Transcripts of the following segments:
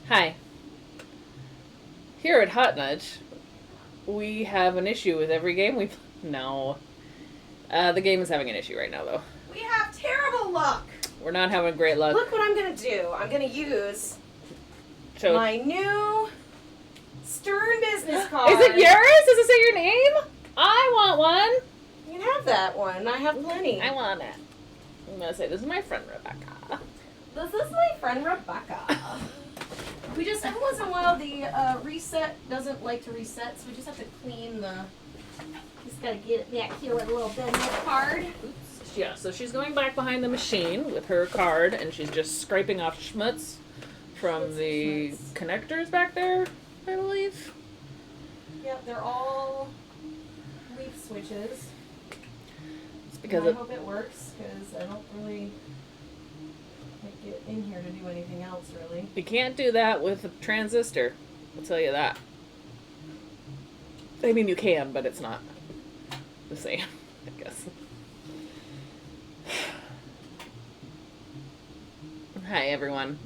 Hi. Here at Hot Nudge, we have an issue with every game we play. No. The game is having an issue right now, though. We have terrible luck. We're not having great luck. Look what I'm going to do. I'm going to use So, my new Stern business card. is it yours? Does it say your name? I want one. You can have that one. I have plenty. I want it. I'm going to say, this is my friend Rebecca. This is my friend Rebecca. We just, every once in a while, the reset doesn't like to reset, so we just have to clean the, just got to get it back here with a little business card. Oops. Yeah, so she's going back behind the machine with her card, and she's just scraping off schmutz from the connectors back there, I believe. Yep, they're all leaf switches. It's because I hope it works, because I don't really get in here to do anything else, really. you can't do that with a transistor. I'll tell you that. I mean, you can, but it's not the same, I guess. Hi, everyone.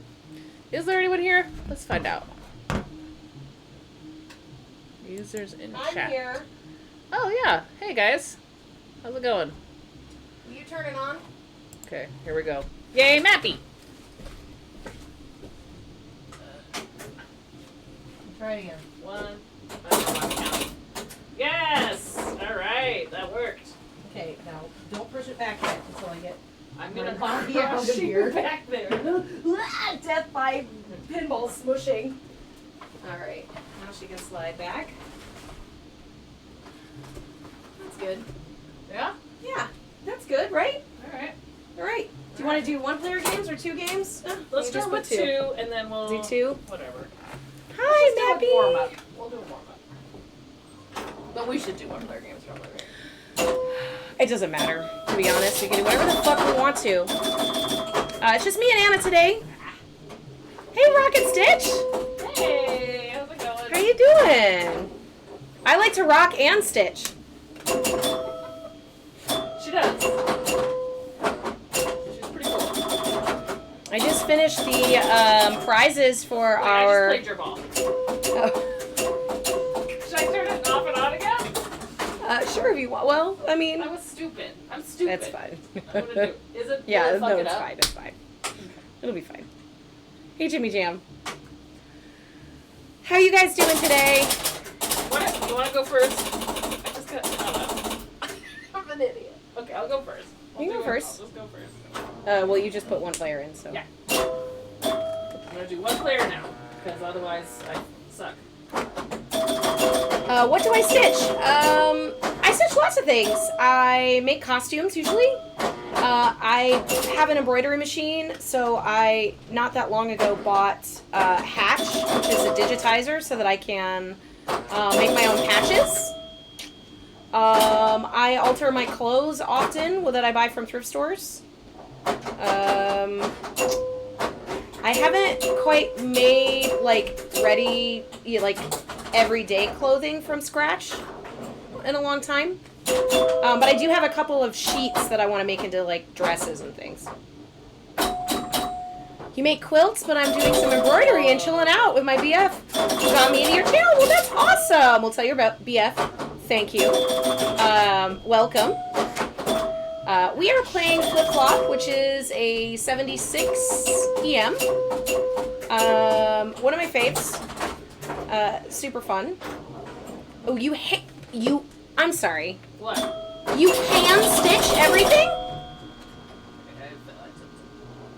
Is there anyone here? Let's find out. Users in chat. I'm here. Oh, yeah. Hey, guys. How's it going? Will you turn it on? Okay, here we go. Yay, Mappy! Try it again. One. Yes! Alright, that worked. Okay, now don't push it back yet until I get. I'm gonna Right. crush you back there. Death by pinball smushing. Alright, now she can slide back. That's good. Yeah? Yeah, that's good, right? Alright. Alright. Do you want to do one player games or two games? Let's You just start with put two, and then we'll... Do two? Whatever. Hi, Let's do a warm Mappy! up. We'll do a warm up. But we should do one player games probably. It doesn't matter, to be honest. We can do whatever the fuck we want to. It's just me and Anna today. Hey, Rocket Stitch! Hey, how's it going? How you doing? I like to rock and stitch. She does. She's pretty cool. I just finished the prizes for Wait, our... I just played your ball. Oh. Should I turn it off and on again? Sure, if you want. Well, I mean... I was stupid. I'm stupid. That's fine. I'm gonna do. Is it? Yeah, will it fuck no, it it's up? fine. It's fine. It'll be fine. Hey, Jimmy Jam. How you guys doing today? What? You want to go first? I just got. Oh, no. I'm an idiot. Okay, I'll go first. You can go first. I'll just go first. Well, you just put one player in, so... Yeah. I'm gonna do one player now, because otherwise I suck. What do I stitch? I stitch lots of things. I make costumes, usually. I have an embroidery machine, so I, not that long ago, bought Hatch, which is a digitizer, so that I can make my own patches. I alter my clothes often, that I buy from thrift stores. I haven't quite made, ready, everyday clothing from scratch in a long time. But I do have a couple of sheets that I want to make into, dresses and things. You make quilts, but I'm doing some embroidery and chilling out with my BF. You got me into your channel. Well, that's awesome. We'll tell your BF. Thank you. Welcome. We are playing Flip Flop, which is a 76 EM. One of my faves. Super fun. Oh, I'm sorry. What? You hand stitch everything?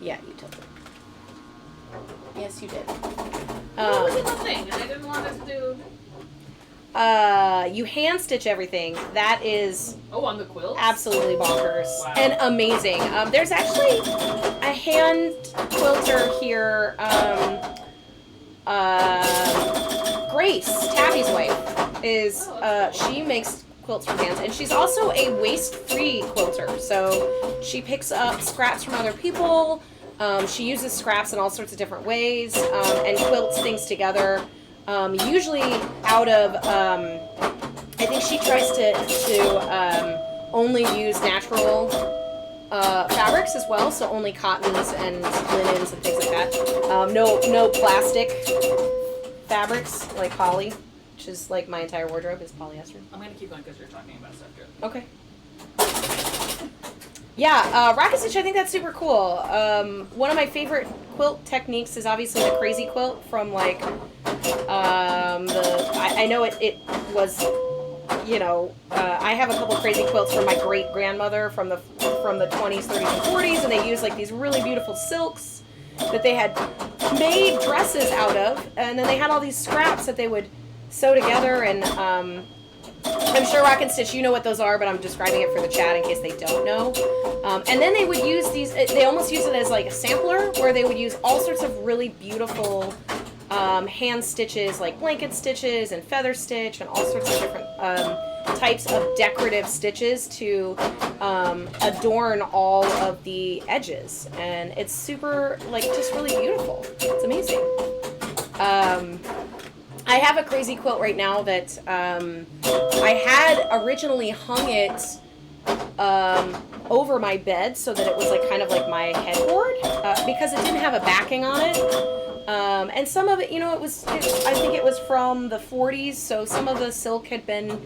Yeah, you tilted. Yes, you did. What was the thing? I didn't want us to do. You hand stitch everything. That is Oh, on the quilt? absolutely bonkers. Wow. And amazing. There's actually a hand quilter here. Grace, Tabby's wife, is she makes quilts from hands, and she's also a waste-free quilter. So she picks up scraps from other people. She uses scraps in all sorts of different ways, and quilts things together. Usually out of, I think she tries to only use natural fabrics as well, so only cottons and linens and things like that. No plastic fabrics like poly, which is like my entire wardrobe is polyester. I'm gonna keep going because you're talking about stuff, Joe. Okay. Yeah, rack and stitch, I think that's super cool. One of my favorite quilt techniques is obviously the crazy quilt from like, I know it was, you know, I have a couple crazy quilts from my great grandmother from the 20s, 30s, and 40s, and they used like these really beautiful silks that they had made dresses out of, and then they had all these scraps that they would sew together, and I'm sure rack and stitch, you know what those are, but I'm describing it for the chat in case they don't know. And then they would use these, they almost use it as like a sampler, where they would use all sorts of really beautiful hand stitches, like blanket stitches and feather stitch and all sorts of different types of decorative stitches to adorn all of the edges. And it's super, like, just really beautiful. It's amazing. I have a crazy quilt right now that I had originally hung it over my bed so that it was like kind of like my headboard because it didn't have a backing on it. And some of it, you know, I think it was from the 40s, so some of the silk had been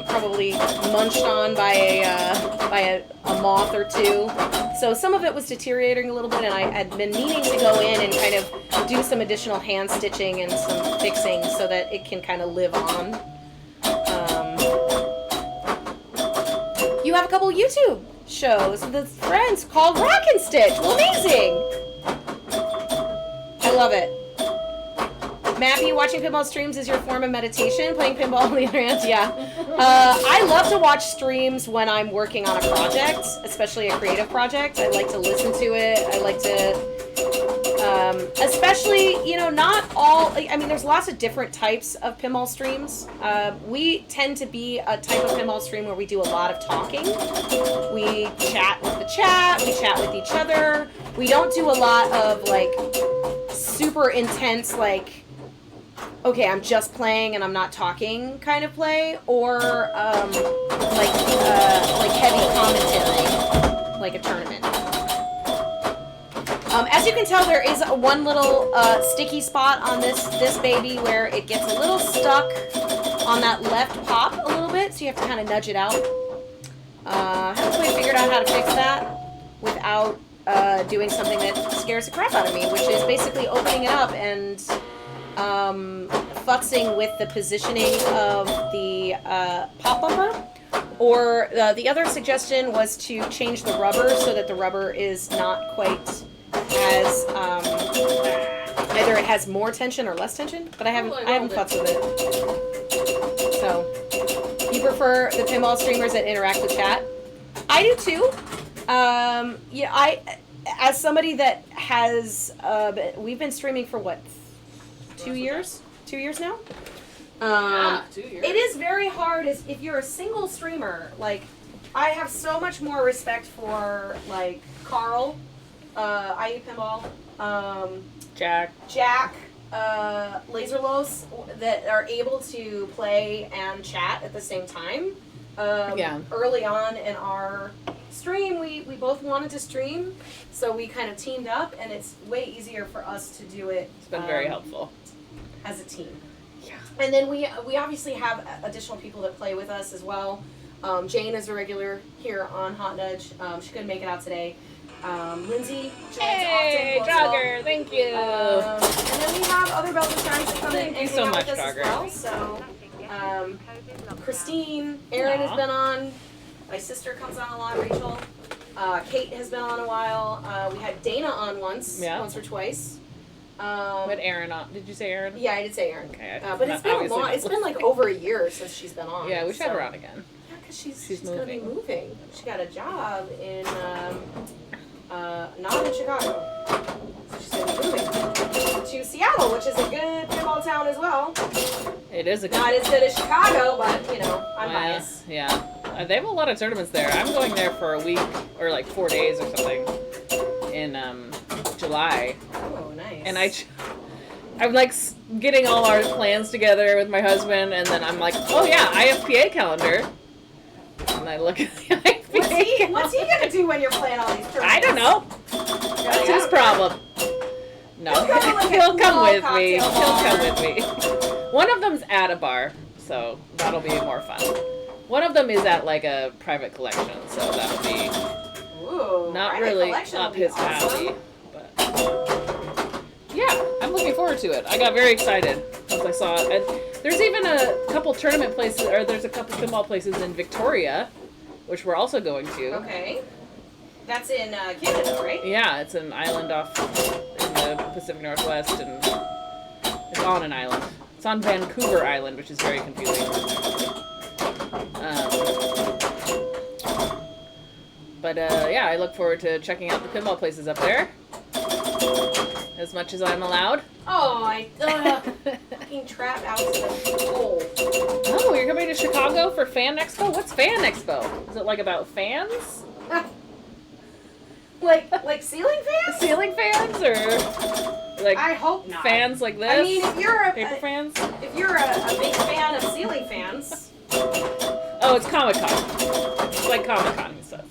probably munched on by a moth or two. So some of it was deteriorating a little bit, and I had been meaning to go in and kind of do some additional hand stitching and some fixing so that it can kind of live on. You have a couple YouTube shows with friends called Rack and Stitch. Well, amazing! I love it. Mappy, watching pinball streams is your form of meditation. Playing pinball on the other hand, yeah. I love to watch streams when I'm working on a project, especially a creative project. I like to listen to it. I like to, especially, you know, not all, I mean, there's lots of different types of pinball streams. We tend to be a type of pinball stream where we do a lot of talking. We chat with the chat, we chat with each other. We don't do a lot of, like, super intense, like, okay, I'm just playing and I'm not talking kind of play, or like heavy commentary, like a tournament. As you can tell, there is one little sticky spot on this baby where it gets a little stuck on that left pop a little bit, so you have to kind of nudge it out. I haven't quite figured out how to fix that without doing something that scares the crap out of me, which is basically opening it up and futzing with the positioning of the pop bumper. Or the other suggestion was to change the rubber so that the rubber is not quite as either it has more tension or less tension, but I haven't futzed with it. So, you prefer the pinball streamers that interact with chat? I do too. Yeah, as somebody that has, we've been streaming for what, 2 years? 2 years now? Yeah, 2 years. It is very hard if you're a single streamer. Like, I have so much more respect for, like, Carl, IU Pinball, Jack, Laserlos, that are able to play and chat at the same time. Yeah. Early on in our stream, we both wanted to stream, so we kind of teamed up, and it's way easier for us to do it. It's been very helpful. As a team. Yeah. And then we obviously have additional people that play with us as well. Jane is a regular here on Hot Nudge. She couldn't make it out today. Lindsay joins Hey, often. Jogger, thank you. And then we have other Belgian friends that come in and Thank you hang so out much, with us Jogger. as well. So, Christine, Erin has been on. My sister comes on a lot, Rachel. Kate has been on a while. We had Dana on once or twice. With Erin on. Did you say Erin? Yeah, I did say Erin. Okay. But it's been a long. It's been like over a year since she's been on. Yeah, we should have her on again. Yeah, because she's gonna be moving. She got a job in not in Chicago. So she's gonna be moving to Seattle, which is a good pinball town as well. It is a good. Not as good as Chicago, but you know, I'm biased. Yeah. They have a lot of tournaments there. I'm going there for a week or like 4 days or something in July. Oh, nice. And I'm like getting all our plans together with my husband, and then I'm like, oh yeah, IFPA calendar. And I look at the IFPA What's he gonna do when you're playing all these tournaments? I don't know. That's his problem. No, he'll come with me. He'll come with me. One of them's at a bar, so that'll be more fun. One of them is at like a private collection, so that'll be not really up his alley. But yeah, I'm looking forward to it. I got very excited once I saw it. And there's even a couple tournament places, or there's a couple pinball places in Victoria, which we're also going to. Okay. That's in Canada, right? Yeah, it's an island off in the Pacific Northwest, and it's on an island. It's on Vancouver Island, which is very confusing. Yeah, I look forward to checking out the pinball places up there. As much as I'm allowed. Oh, I fucking trapped out to the cold. Oh, you're coming to Chicago for Fan Expo? What's Fan Expo? Is it like about fans? like ceiling fans? Ceiling fans, or like I hope not. Fans like this? I mean, if you're paper fans. If you're a big fan of ceiling fans. Oh, it's Comic-Con. It's like Comic-Con and stuff.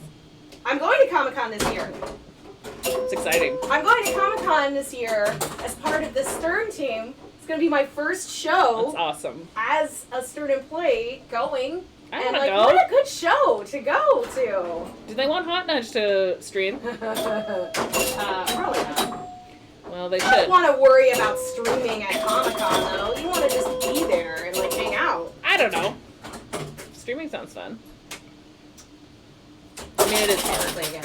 I'm going to Comic-Con this year. It's exciting. I'm going to Comic-Con this year as part of the Stern team. It's going to be my first show. That's awesome. As a Stern employee going. I and want to like, go. what a good show to go to. Do they want Hot Nudge to stream? Probably not. Well, they You don't should. want to worry about streaming at Comic-Con though. You want to just be there and like hang out. I don't know. Streaming sounds fun. I mean, it is hard. Play again.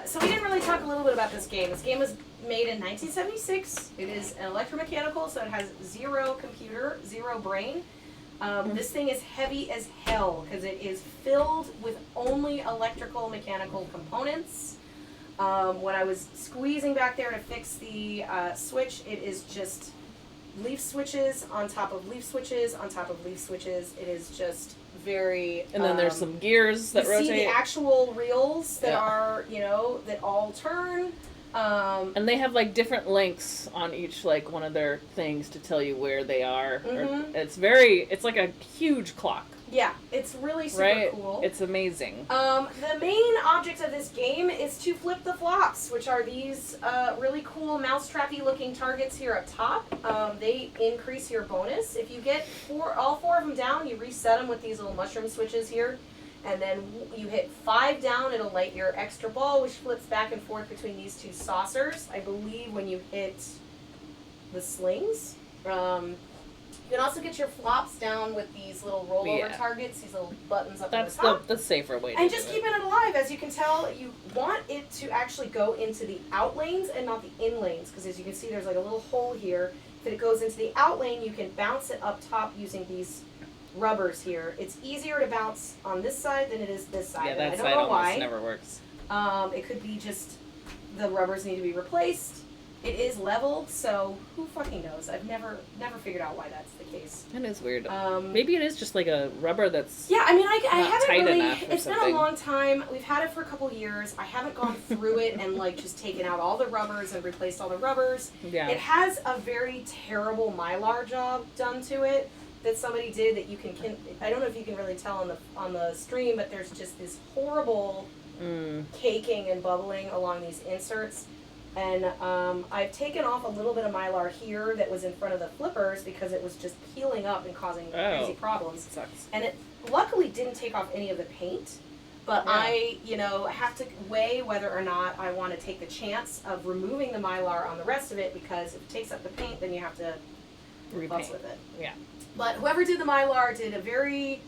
So we didn't really talk a little bit about this game. This game was made in 1976. It is an electromechanical, so it has zero computer, zero brain. This thing is heavy as hell because it is filled with only electrical mechanical components. When I was squeezing back there to fix the switch, it is just leaf switches on top of leaf switches on top of leaf switches. It is just very... And then there's some gears that rotate. You see the actual reels that are, that all turn. And they have like different lengths on each like one of their things to tell you where they are. Mm-hmm. It's like a huge clock. Yeah, it's really super cool. It's amazing. The main object of this game is to flip the flops, which are these really cool mousetrappy looking targets here up top. They increase your bonus. If you get all four of them down, you reset them with these little mushroom switches here. And then you hit 5 down, it'll light your extra ball, which flips back and forth between these two saucers. I believe when you hit the slings. You can also get your flops down with these little rollover targets, these little buttons up on the top. That's the safer way to and do just it. keeping it alive. As you can tell, you want it to actually go into the out lanes and not the in lanes, because as you can see, there's like a little hole here. If it goes into the out lane, you can bounce it up top using these rubbers here. It's easier to bounce on this side than it is this side. Yeah, that I don't side know almost why. never works. It could be just the rubbers need to be replaced. It is leveled, so who fucking knows? I've never figured out why that's the case. That is weird. Maybe it is just like a rubber that's I mean, I haven't tight really. enough or It's something. been a long time. We've had it for a couple years. I haven't gone through it and like just taken out all the rubbers and replaced all the rubbers. Yeah. It has a very terrible Mylar job done to it that somebody did that you can I don't know if you can really tell on the stream, but there's just this horrible caking and bubbling along these inserts. And I've taken off a little bit of Mylar here that was in front of the flippers because it was just peeling up and causing crazy problems. Sucks. And it luckily didn't take off any of the paint, but I have to weigh whether or not I want to take the chance of removing the Mylar on the rest of it, because if it takes up the paint, then you have to fuss with it. Yeah. But whoever did the Mylar did a very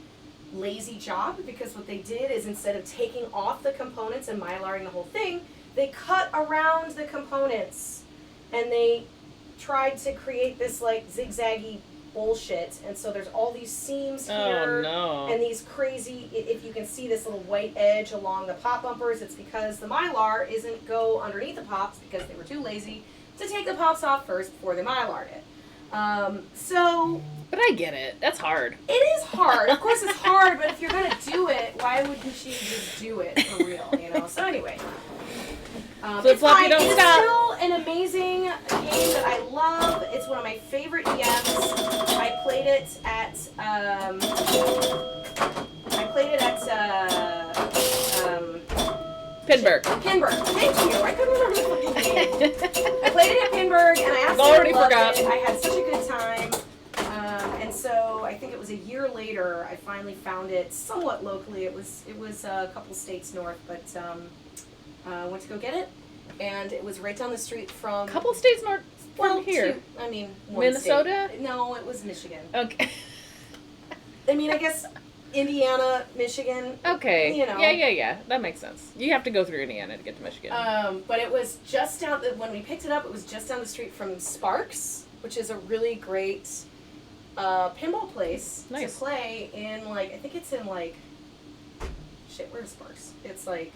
lazy job, because what they did is instead of taking off the components and Mylaring the whole thing, they cut around the components and they tried to create this like zigzaggy bullshit. And so there's all these seams here and these crazy, if you can see this little white edge along the pop bumpers, it's because the Mylar isn't go underneath the pops because they were too lazy to take the pops off first before they Mylar'd it. But I get it. That's hard. It is hard. Of course it's hard, but if you're going to do it, why wouldn't she just do it for real, So anyway. It's fine. It's still an amazing game that I love. It's one of my favorite EMs. I played it at Pinburg. Pinburg. Thank you. I couldn't remember the fucking name. I played it at Pinburg, and I absolutely loved it. I had such a good time. And so I think it was a year later I finally found it somewhat locally. It was a couple states north, but went to go get it, and it was right down the street from. Couple states north from here. Minnesota? State. No, it was Michigan. Okay. I mean, I guess Indiana, Michigan. Okay. You know. Yeah. That makes sense. You have to go through Indiana to get to Michigan. But it was just down. When we picked it up, it was just down the street from Sparks, which is a really great pinball place to play in. Like, I think it's in like. Shit, where's Sparks? It's like.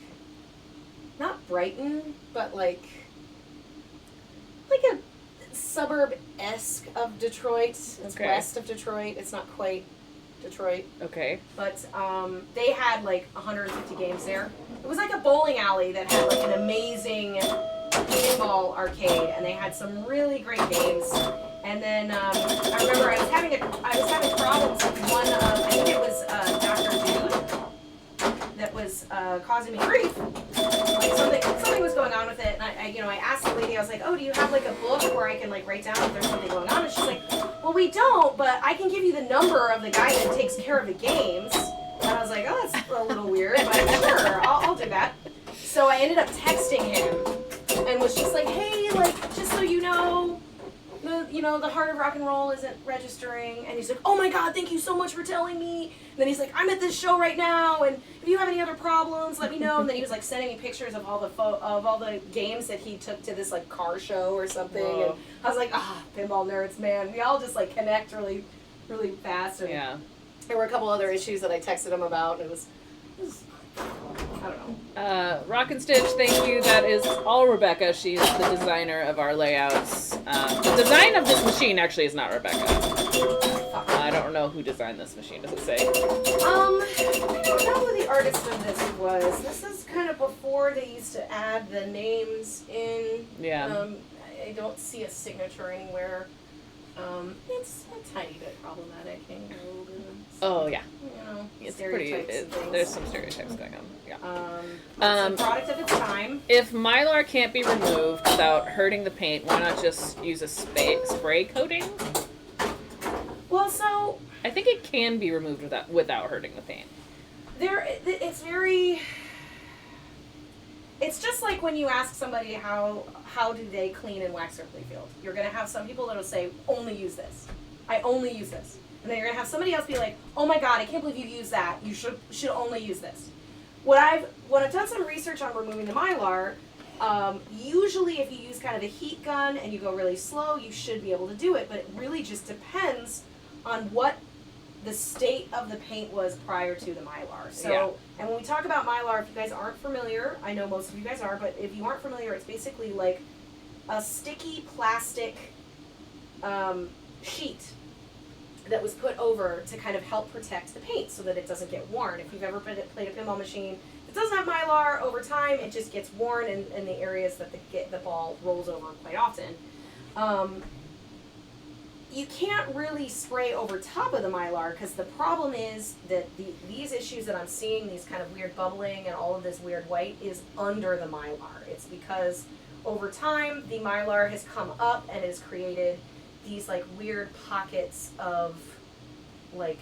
Not Brighton, but like a suburb-esque of Detroit. It's west of Detroit. It's not quite Detroit. Okay. But they had like 150 games there. It was like a bowling alley that had like an amazing pinball arcade, and they had some really great games. And then I remember I was having problems with one of, I think it was Dr. Dude, that was causing me grief. Like something was going on with it, and I asked the lady, I was like, oh, do you have like a book where I can like write down if there's something going on? And she's like, well, we don't, but I can give you the number of the guy that takes care of the games. And I was like, oh, that's a little weird, but sure, I'll do that. So I ended up texting him and was just like, hey, like, just so you know, the Heart of Rock and Roll isn't registering. And he's like, oh my God, thank you so much for telling me. And then he's like, I'm at this show right now, and if you have any other problems, let me know. And then he was like sending me pictures of all the games that he took to this like car show or something. Whoa. And I was like, pinball nerds, man. We all just like connect really, really fast. And yeah. There were a couple other issues that I texted him about, and it was I don't know. Rock and Stitch, thank you. That is all Rebecca. She's the designer of our layouts. The design of this machine actually is not Rebecca. I don't know who designed this machine. Does it say? I don't know who the artist of this was. This is kind of before they used to add the names in. Yeah. I don't see a signature anywhere. It's a tiny bit problematic. Oh yeah. It's pretty. There's some stereotypes going on. Yeah. It's a product of its time. If Mylar can't be removed without hurting the paint, why not just use a spray coating? Well, so I think it can be removed without hurting the paint. It's just like when you ask somebody how do they clean and wax their playfield. You're gonna have some people that'll say, only use this. I only use this. And then you're gonna have somebody else be like, oh my God, I can't believe you use that. You should only use this. When I've done some research on removing the Mylar, usually if you use kind of a heat gun and you go really slow, you should be able to do it, but it really just depends on what the state of the paint was prior to the Mylar. So, yeah. And when we talk about Mylar, if you guys aren't familiar, I know most of you guys are, but if you aren't familiar, it's basically like a sticky plastic sheet that was put over to kind of help protect the paint so that it doesn't get worn. If you've ever played a pinball machine that doesn't have Mylar, over time it just gets worn in the areas that the ball rolls over quite often. You can't really spray over top of the Mylar because the problem is that these issues that I'm seeing, these kind of weird bubbling and all of this weird white, is under the Mylar. It's because over time the Mylar has come up and has created these like weird pockets of like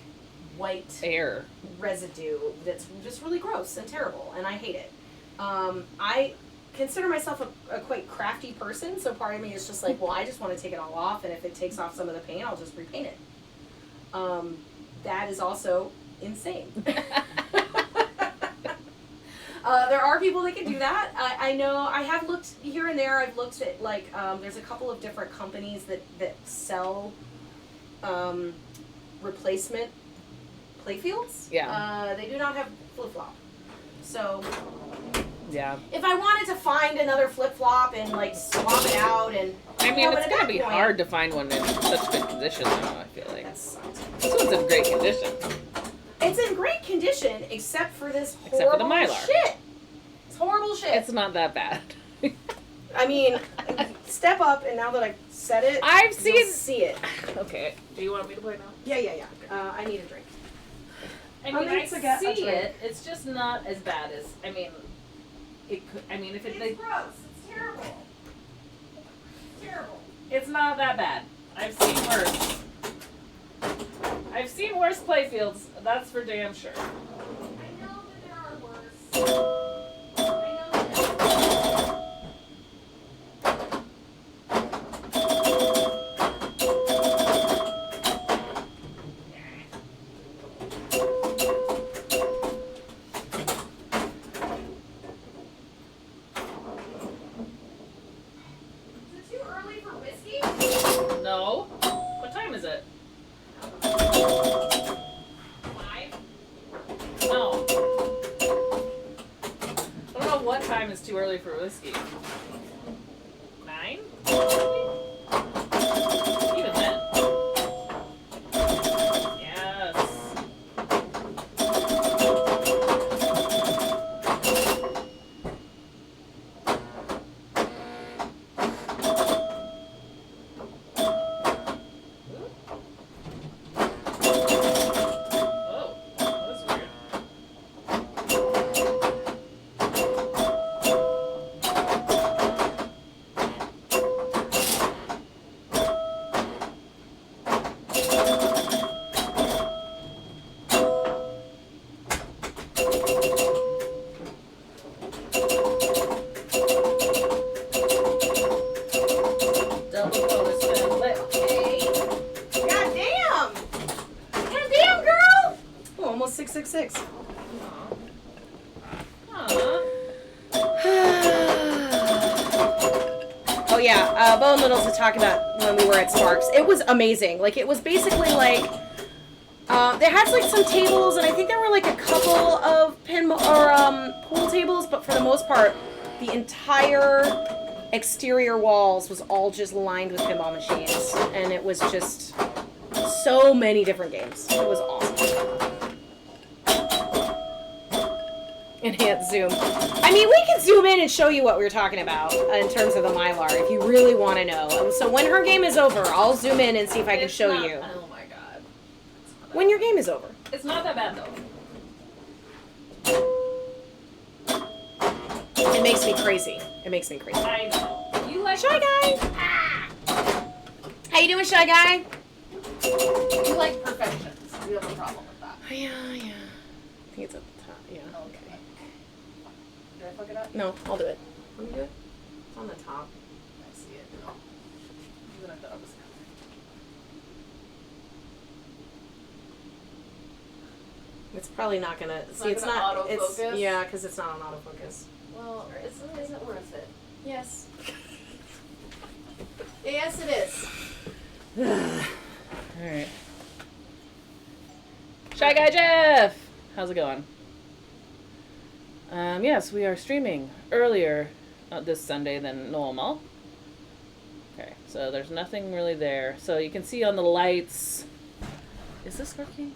white air residue that's just really gross and terrible, and I hate it. I consider myself a quite crafty person, so part of me is just like, well, I just want to take it all off, and if it takes off some of the paint, I'll just repaint it. That is also insane. There are people that can do that. I know I have looked here and there. I've looked at like there's a couple of different companies that sell replacement playfields. Yeah. They do not have flip-flop. So yeah. If I wanted to find another flip-flop and like swap it out and I mean, it's gonna be hard to find one in such good condition though, I feel like. That sucks. This one's in great condition. It's in great condition except for this horrible except for the Mylar. shit. It's horrible shit. It's not that bad. I mean, step up, and now that I've said it, you'll see it. Okay. Do you want me to play now? Yeah. I need a drink. I mean, I see it. It's just not as bad as, I mean, it could. I mean, if it. It's gross. It's terrible. It's terrible. It's not that bad. I've seen worse. I've seen worse playfields. That's for damn sure. I know that there are worse. I know that there are worse. No. What time is it? 5? No. I don't know what time is too early for whiskey. 9? Even then. Yes. Almost 666. Oh yeah, Bo and Littles to talk about when we were at Sparks. It was amazing. Like, it was basically like they had like some tables, and I think there were like a couple of pool tables, but for the most part, the entire exterior walls was all just lined with pinball machines, and it was just so many different games. It was awesome. Enhanced zoom. I mean, we can zoom in and show you what we were talking about in terms of the Mylar if you really want to know. So when her game is over, I'll zoom in and see if I can show you. Oh my god. When your game is over. It's not that bad though. It makes me crazy. It makes me crazy. I know. You like Shy Guy. Ah. How you doing, Shy Guy? You like perfections. You have a problem with that. Oh, yeah. I think it's at the top. Yeah. Okay. Did I fuck it up? No, I'll do it. Let me do it. It's on the top. I see it. No. Even I thought it was It's probably not gonna. It's see, not it's gonna not. autofocus? It's yeah, because it's not on autofocus. Well, is it worth it? Yes. Yes, it is. Alright. Shy Guy Jeff! How's it going? Yes, we are streaming earlier this Sunday than normal. Okay, so there's nothing really there. So you can see on the lights. Is this working?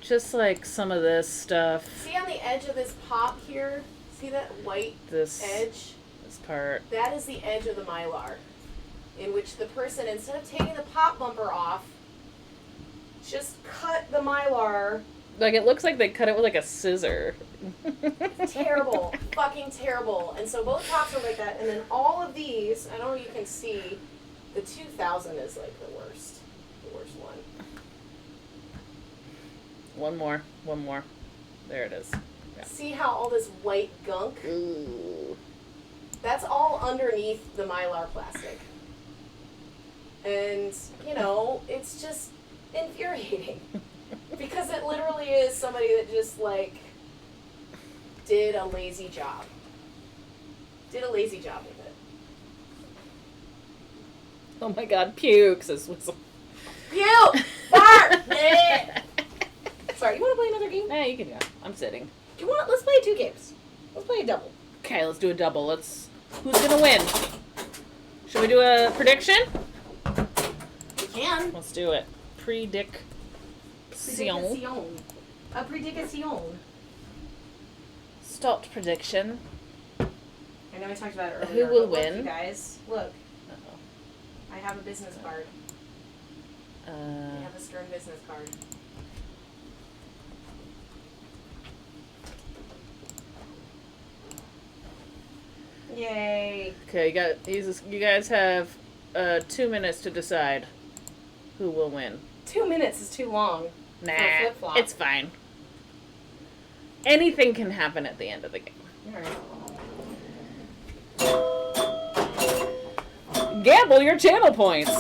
Just like some of this stuff. See on the edge of this pop here? See that white edge? This part. That is the edge of the Mylar, in which the person, instead of taking the pop bumper off, just cut the Mylar. Like, it looks like they cut it with like a scissor. Terrible. Fucking terrible. And so both tops are like that, and then all of these, I don't know if you can see, the 2000 is like the worst. The worst one. One more. There it is. Yeah. See how all this white gunk? Ooh. That's all underneath the Mylar plastic. And, you know, it's just infuriating. Because it literally is somebody that just, like, did a lazy job. Did a lazy job with it. Oh my god, puke, says Whistle. Puke! Fart! Sorry, you want to play another game? Yeah, you can go. I'm sitting. Do you want? Let's play 2 games. Let's play a double. Okay, let's do a double. Who's gonna win? Should we do a prediction? We can. Let's do it. Prediction. A prediction. Start prediction. I know I talked about it earlier. Who will but look, win? you guys, look. Uh-oh. I have a business card. I have a Stern business card. Yay. Okay, you guys have 2 minutes to decide who will win. 2 minutes is too long. Nah, for a flip-flop. it's fine. Anything can happen at the end of the game. Alright. Gamble your channel points.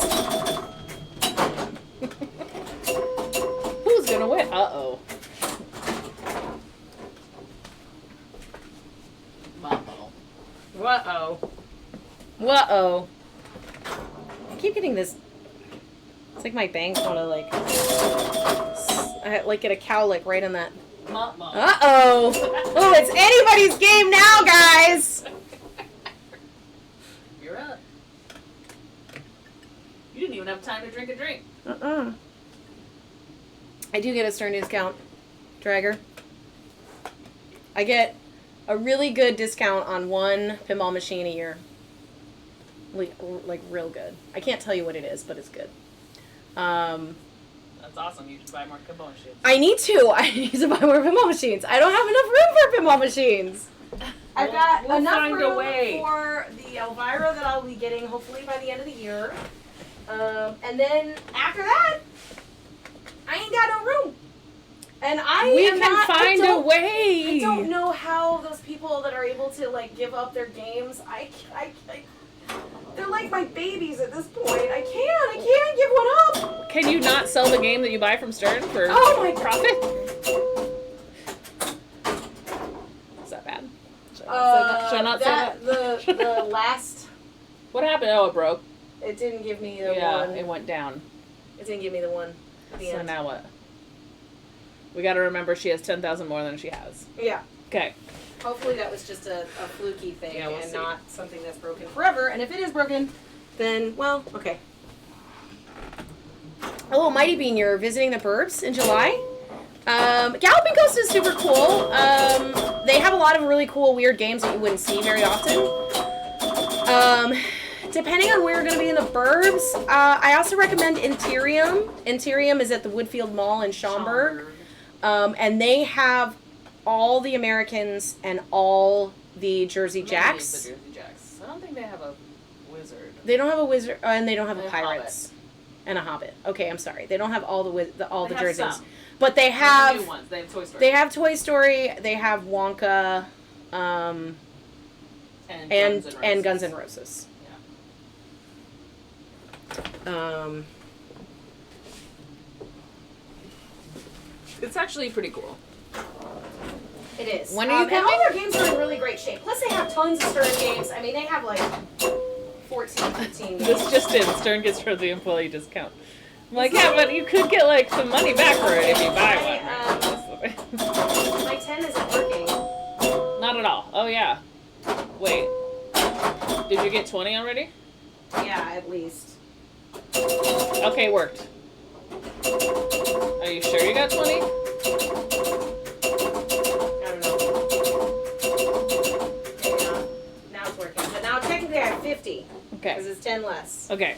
Who's gonna win? Uh-oh. Uh-oh. Uh-oh. I keep getting this. It's like my bangs want to like get a cowlick right on that. Uh-oh. Oh, it's anybody's game now, guys. You're up. You didn't even have time to drink a drink. I do get a Stern discount, Dragger. I get a really good discount on one pinball machine a year. Like real good. I can't tell you what it is, but it's good. That's awesome. You should buy more pinball machines. I need to. I need to buy more pinball machines. I don't have enough room for pinball machines. I've got enough room for the Elvira that I'll be getting hopefully by the end of the year. And then after that, I ain't got no room. And we can find a way. I don't know how those people that are able to like give up their games. They're like my babies at this point. I can't give one up. Can you not sell the game that you buy from Stern for profit? Is that bad? Should I not say that? The last. What happened? Oh, it broke. It didn't give me the one. Yeah, it went down. It didn't give me the one. So now what? We got to remember she has 10,000 more than she has. Yeah. Okay. Hopefully that was just a fluky thing and not something that's broken forever. And if it is broken, then, well, okay. Oh, Mighty Bean, you're visiting the Burbs in July? Galloping Coast is super cool. They have a lot of really cool, weird games that you wouldn't see very often. Depending on where you're going to be in the Burbs, I also recommend Interium. Interium is at the Woodfield Mall in Schaumburg. And they have all the Americans and all the Jersey Jacks. The Jersey Jacks. I don't think they have a wizard. They don't have a wizard, and they don't have a have pirates Hobbit. and a Hobbit. Okay, I'm sorry. They don't have all the jerseys, some. but they have new ones. They have Toy Story. They have Toy Story. They have Wonka, and Guns N' Roses. Yeah. It's actually pretty cool. It is. When are you and all their games are in really great shape. Plus, they have tons of Stern games. I mean, they have like 14, 15 games. This just in, Stern gets for the employee discount. I'm like, yeah, but you could get like some money back for it if you buy one. My 10 isn't working. Not at all. Oh yeah. Wait. Did you get 20 already? Yeah, at least. Okay, worked. Are you sure you got 20? Technically, I have 50. Okay. Because it's 10 less. Okay.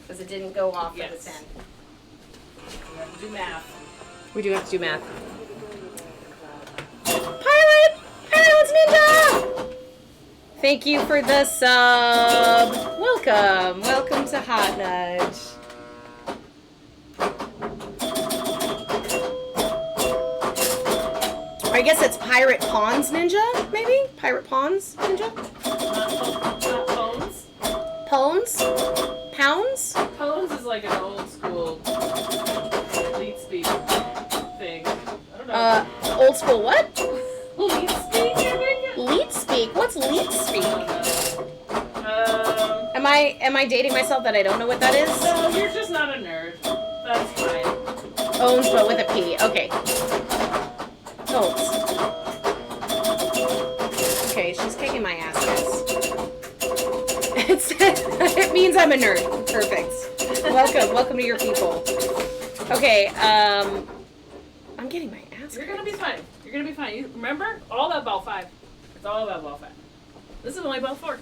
Because it didn't go off for the 10. We have to do math. We do have to do math. Pilot! Pilot's Ninja! Thank you for the sub. Welcome. Welcome to Hot Nudge. I guess it's Pirate Pawns Ninja, maybe? Pirate Pawns Ninja? Not Pones? Pones? Pounds? Pones is like an old school lead speak thing. I don't know. Old school what? Lead speak, I think? Lead speak? What's lead speak? Am I dating myself that I don't know what that is? No, you're just not a nerd. That's fine. Owns, but with a P. Okay. Owns. Okay, she's kicking my ass, guys. It means I'm a nerd. Perfect. Welcome to your people. Okay, I'm getting my ass. You're gonna be fine. You're gonna be fine. You remember? All about ball 5. It's all about ball 5. This is only ball 4.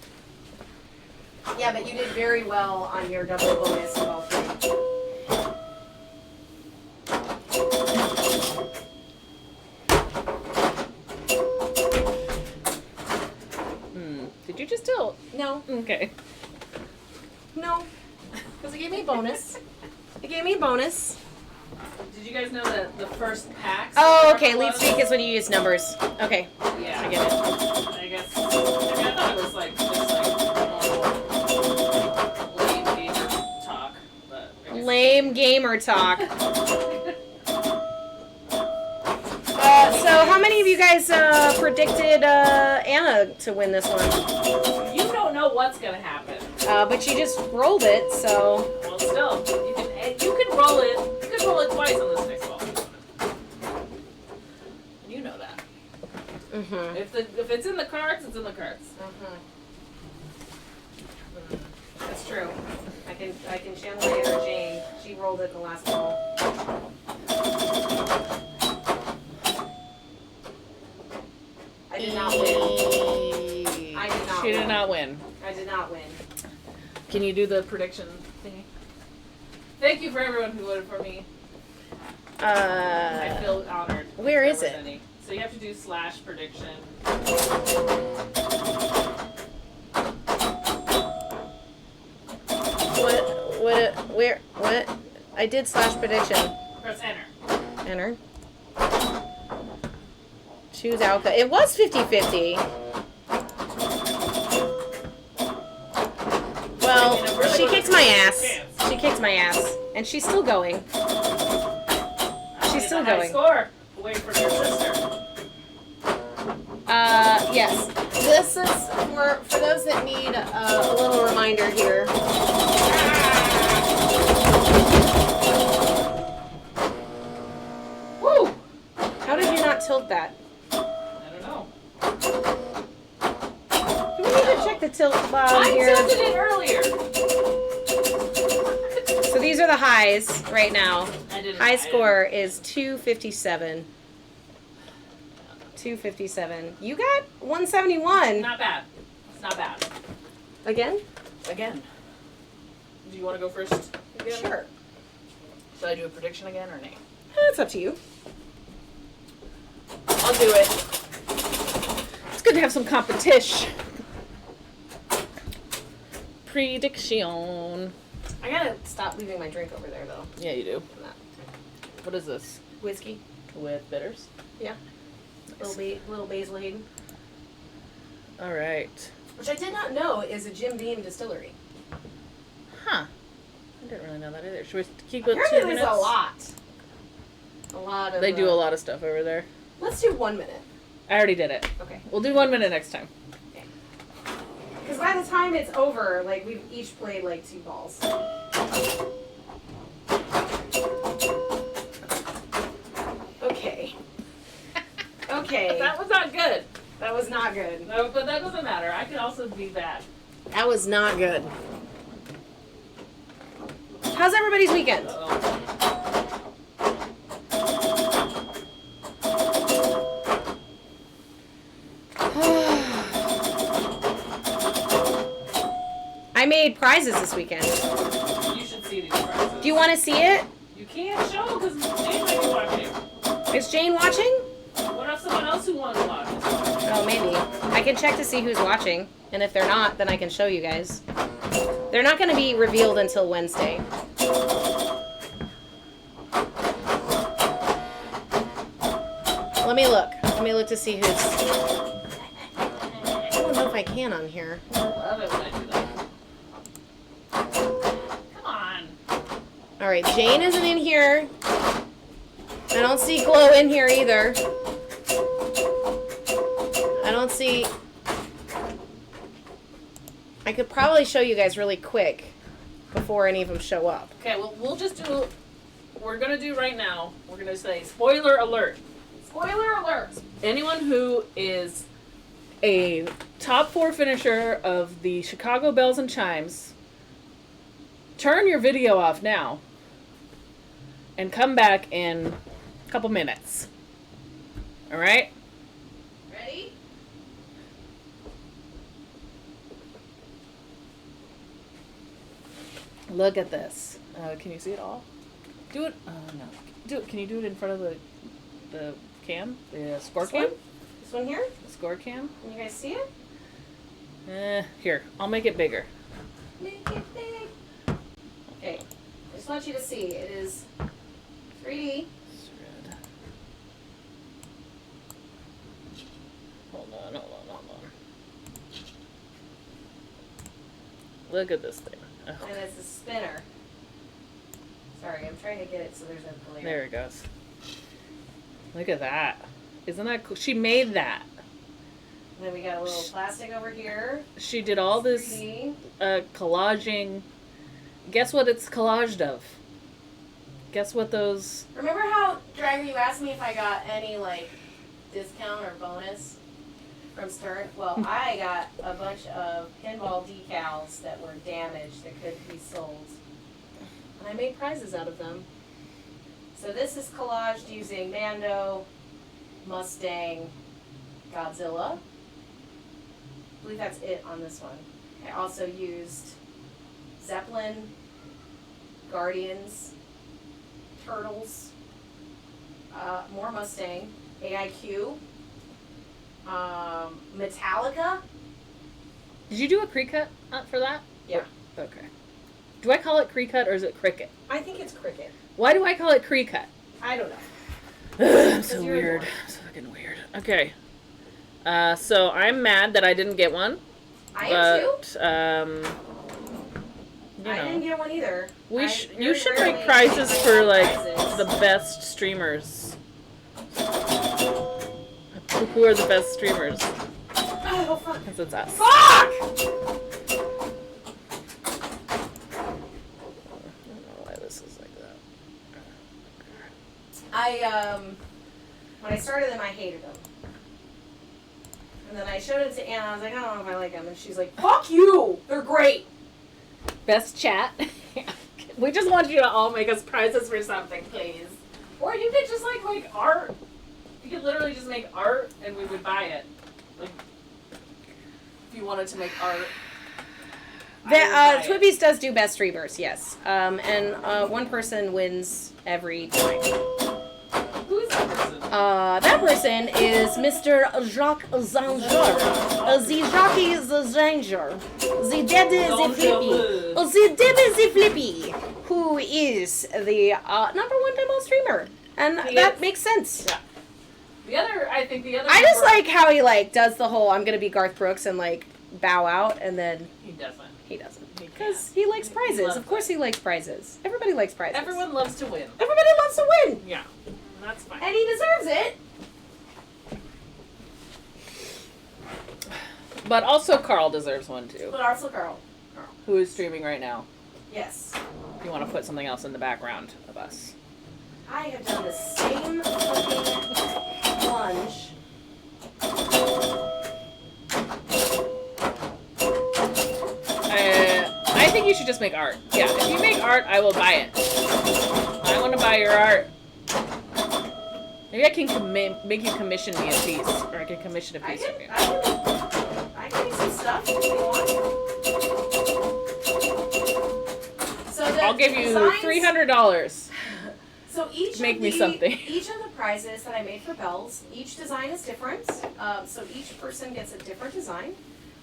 Yeah, but you did very well on your double bonus of all 3. Did you Oh, no. Okay. No. Because it gave me a bonus. It gave me a bonus. Did you guys know that the first packs? Oh, okay. Lead streak is when you use numbers. Okay. Yeah. I get it. I guess. I mean, I thought it was like just like lame gamer talk, but. I guess Lame gamer talk. So how many of you guys predicted Anna to win this one? you don't know what's gonna happen. But you just rolled it, so. Well, still, you can roll it. You can roll it twice on this next ball. You know that. Mm-hmm. If it's in the cards, it's in the cards. Mm-hmm. That's true. I can channel my inner Jane. She rolled it the last ball. I did not win. I did not She win. did not win. I did not win. Can you do the prediction thingy? Thank you for everyone who voted for me. I feel honored. Where if is there it? was any. So you have to do /prediction. What? I did /prediction. Press enter. Enter. Choose outcome. It was 50-50. Well, she kicked my ass. She kicked my ass. And she's still going. She's still High going. score. Wait for your sister. Yes. This is for those that need a little reminder here. Woo! How did you not tilt that? I don't know. Do we need to check the tilt bottom I here? tilted it earlier. So these are the highs right now. High I score is 257. 257. You got 171. Not bad. It's not bad. Again? Again. Do you want to go first? Again? Sure. Should I do a prediction again or nay? It's up to you. I'll do it. It's good to have some competition. Prediction. I gotta stop leaving my drink over there, though. Yeah, you do. What is this? Whiskey. With bitters? Yeah. Nice. Little Basil Hayden. All right. Which I did not know is a Jim Beam distillery. Huh. I didn't really know that either. Should we keep it 2 Apparently minutes? there's a lot. A lot of... They do a lot of stuff over there. Let's do 1 minute. I already did it. Okay. We'll do 1 minute next time. Because by the time it's over, like, we've each played, like, 2 balls. Okay. Okay. That was not good. That was not good. No, but that doesn't matter. I can also be bad. That was not good. How's everybody's weekend? Uh-oh. I made prizes this weekend. You should see these prizes. Do you want to see it? You can't show because Jane might be watching. Is Jane watching? What if someone else who wants to watch? Oh, maybe. I can check to see who's watching. And if they're not, then I can show you guys. They're not going to be revealed until Wednesday. Let me look. Let me look to see who's... I don't know if I can on here. I love it when I do that. Come on. All right, Jane isn't in here. I don't see Glow in here either. I don't see... I could probably show you guys really quick before any of them show up. Okay, well, we'll just do... We're going to do right now, we're going to say spoiler alert. Spoiler alert! Anyone who is a top 4 finisher of the Chicago Bells and Chimes, turn your video off now and come back in a couple minutes. All right? Ready? Look at this. Can you see it all? Do it. No. Do it. Can you do it in front of the cam? The score cam? This one here? The score cam? Can you guys see it? Here, I'll make it bigger. Make it big. Okay, I just want you to see it is 3D. Hold on. Look at this thing. Oh. And it's a spinner. Sorry, I'm trying to get it so there's no glare. There it goes. Look at that. Isn't that cool? She made that. And then we got a little plastic over here. She did all this collaging. Guess what it's collaged of? Guess what those... Remember how, Driver, you asked me if I got any, like, discount or bonus from Stern? Well, I got a bunch of pinball decals that were damaged that could be sold. And I made prizes out of them. So this is collaged using Mando, Mustang, Godzilla. I believe that's it on this one. I also used Zeppelin, Guardians, Turtles, more Mustang, AIQ, Metallica. Did you do a pre-cut for that? Yeah. Okay. Do I call it pre-cut or is it cricket? I think it's cricket. Why do I call it pre-cut? I don't know. I'm so weird. I'm so fucking weird. Okay. So I'm mad that I didn't get one. I am too. You know, I didn't get one either. You should make prizes for like the best streamers. Who are the best streamers? Oh fuck! Because it's us. Fuck! I don't know why this is like that. When I started them, I hated them. And then I showed it to Anna. I was like, I don't know if I like them. And she's like, fuck you! They're great! Best chat. We just want you to all make us prizes for something, please. Or you could just like make art. You could literally just make art and we would buy it. Like, if you wanted to make art. Twibbies does do best streamers, yes. And one person wins every time. Who is that person? That person is Mr. Jacques Zanger. The Jacques the Zanger. The dead the flippy. The dead the flippy. Who is the #1 pinball streamer. And that makes sense. Yeah. I I just like how he like does the whole I'm gonna be Garth Brooks and like bow out and then He doesn't. Because he likes prizes. Of course he likes prizes. Everybody likes prizes. Everyone loves to win. Everybody loves to win. Yeah. That's fine. And he deserves it. But also Carl deserves one too. But also Carl. Who is streaming right now. Yes. If you want to put something else in the background of us. I have done the same fucking plunge. I think you should just make art. Yeah, if you make art, I will buy it. I want to buy your art. Maybe I can make you commission me a piece, or I can commission a piece from you. I can make some stuff if you want. So I'll give you $300. So each Make me something. Each of the prizes that I made for Bells, each design is different. So each person gets a different design,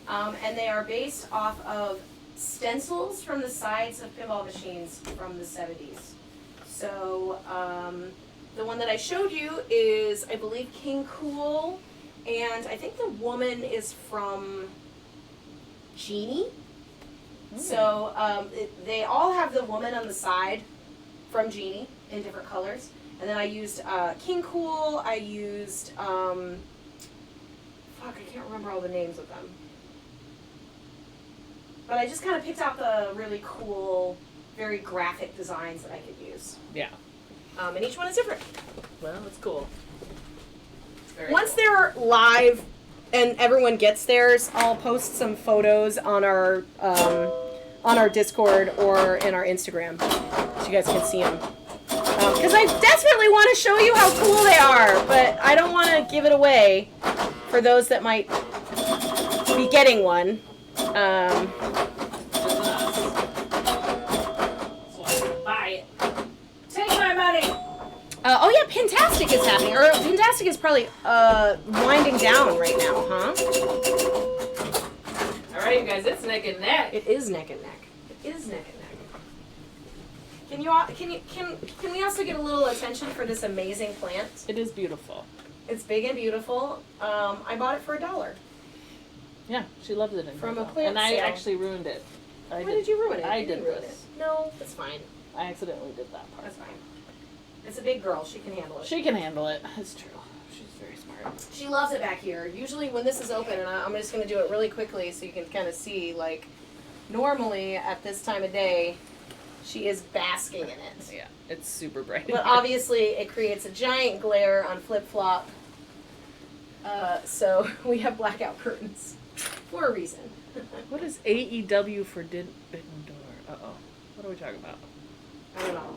and they are based off of stencils from the sides of pinball machines from the 70s. So the one that I showed you is, I believe, King Cool, and I think the woman is from Genie. So they all have the woman on the side from Genie in different colors. And then I used King Cool, I used, fuck, I can't remember all the names of them. But I just kind of picked out the really cool, very graphic designs that I could use. Yeah. And each one is different. Well, that's cool. Once they're live and everyone gets theirs, I'll post some photos on our Discord or in our Instagram so you guys can see them. Because I desperately want to show you how cool they are, but I don't want to give it away for those that might be getting one. Buy it. Take my money. Oh yeah, Pintastic is happening. Or Pintastic is probably winding down right now, huh? I right, you guys, it's neck and neck. It is neck and neck. It is neck and neck. Can we also get a little attention for this amazing plant? It is beautiful. It's big and beautiful. I bought it for $1. Yeah, she loves it. From a plant And I sale. actually ruined it. Why did you ruin it? I You didn't did ruin this. it. No, that's fine. I accidentally did that part. That's fine. It's a big girl. She can handle it. She can handle it. It's true. She's very smart. She loves it back here. Usually when this is open, and I'm just going to do it really quickly so you can kind of see, like, normally at this time of day, she is basking in it. Yeah, it's super bright. But obviously it creates a giant glare on flip-flop. So we have blackout curtains for a reason. What is AEW for Bitten Door? Uh-oh. What are we talking about? I don't know.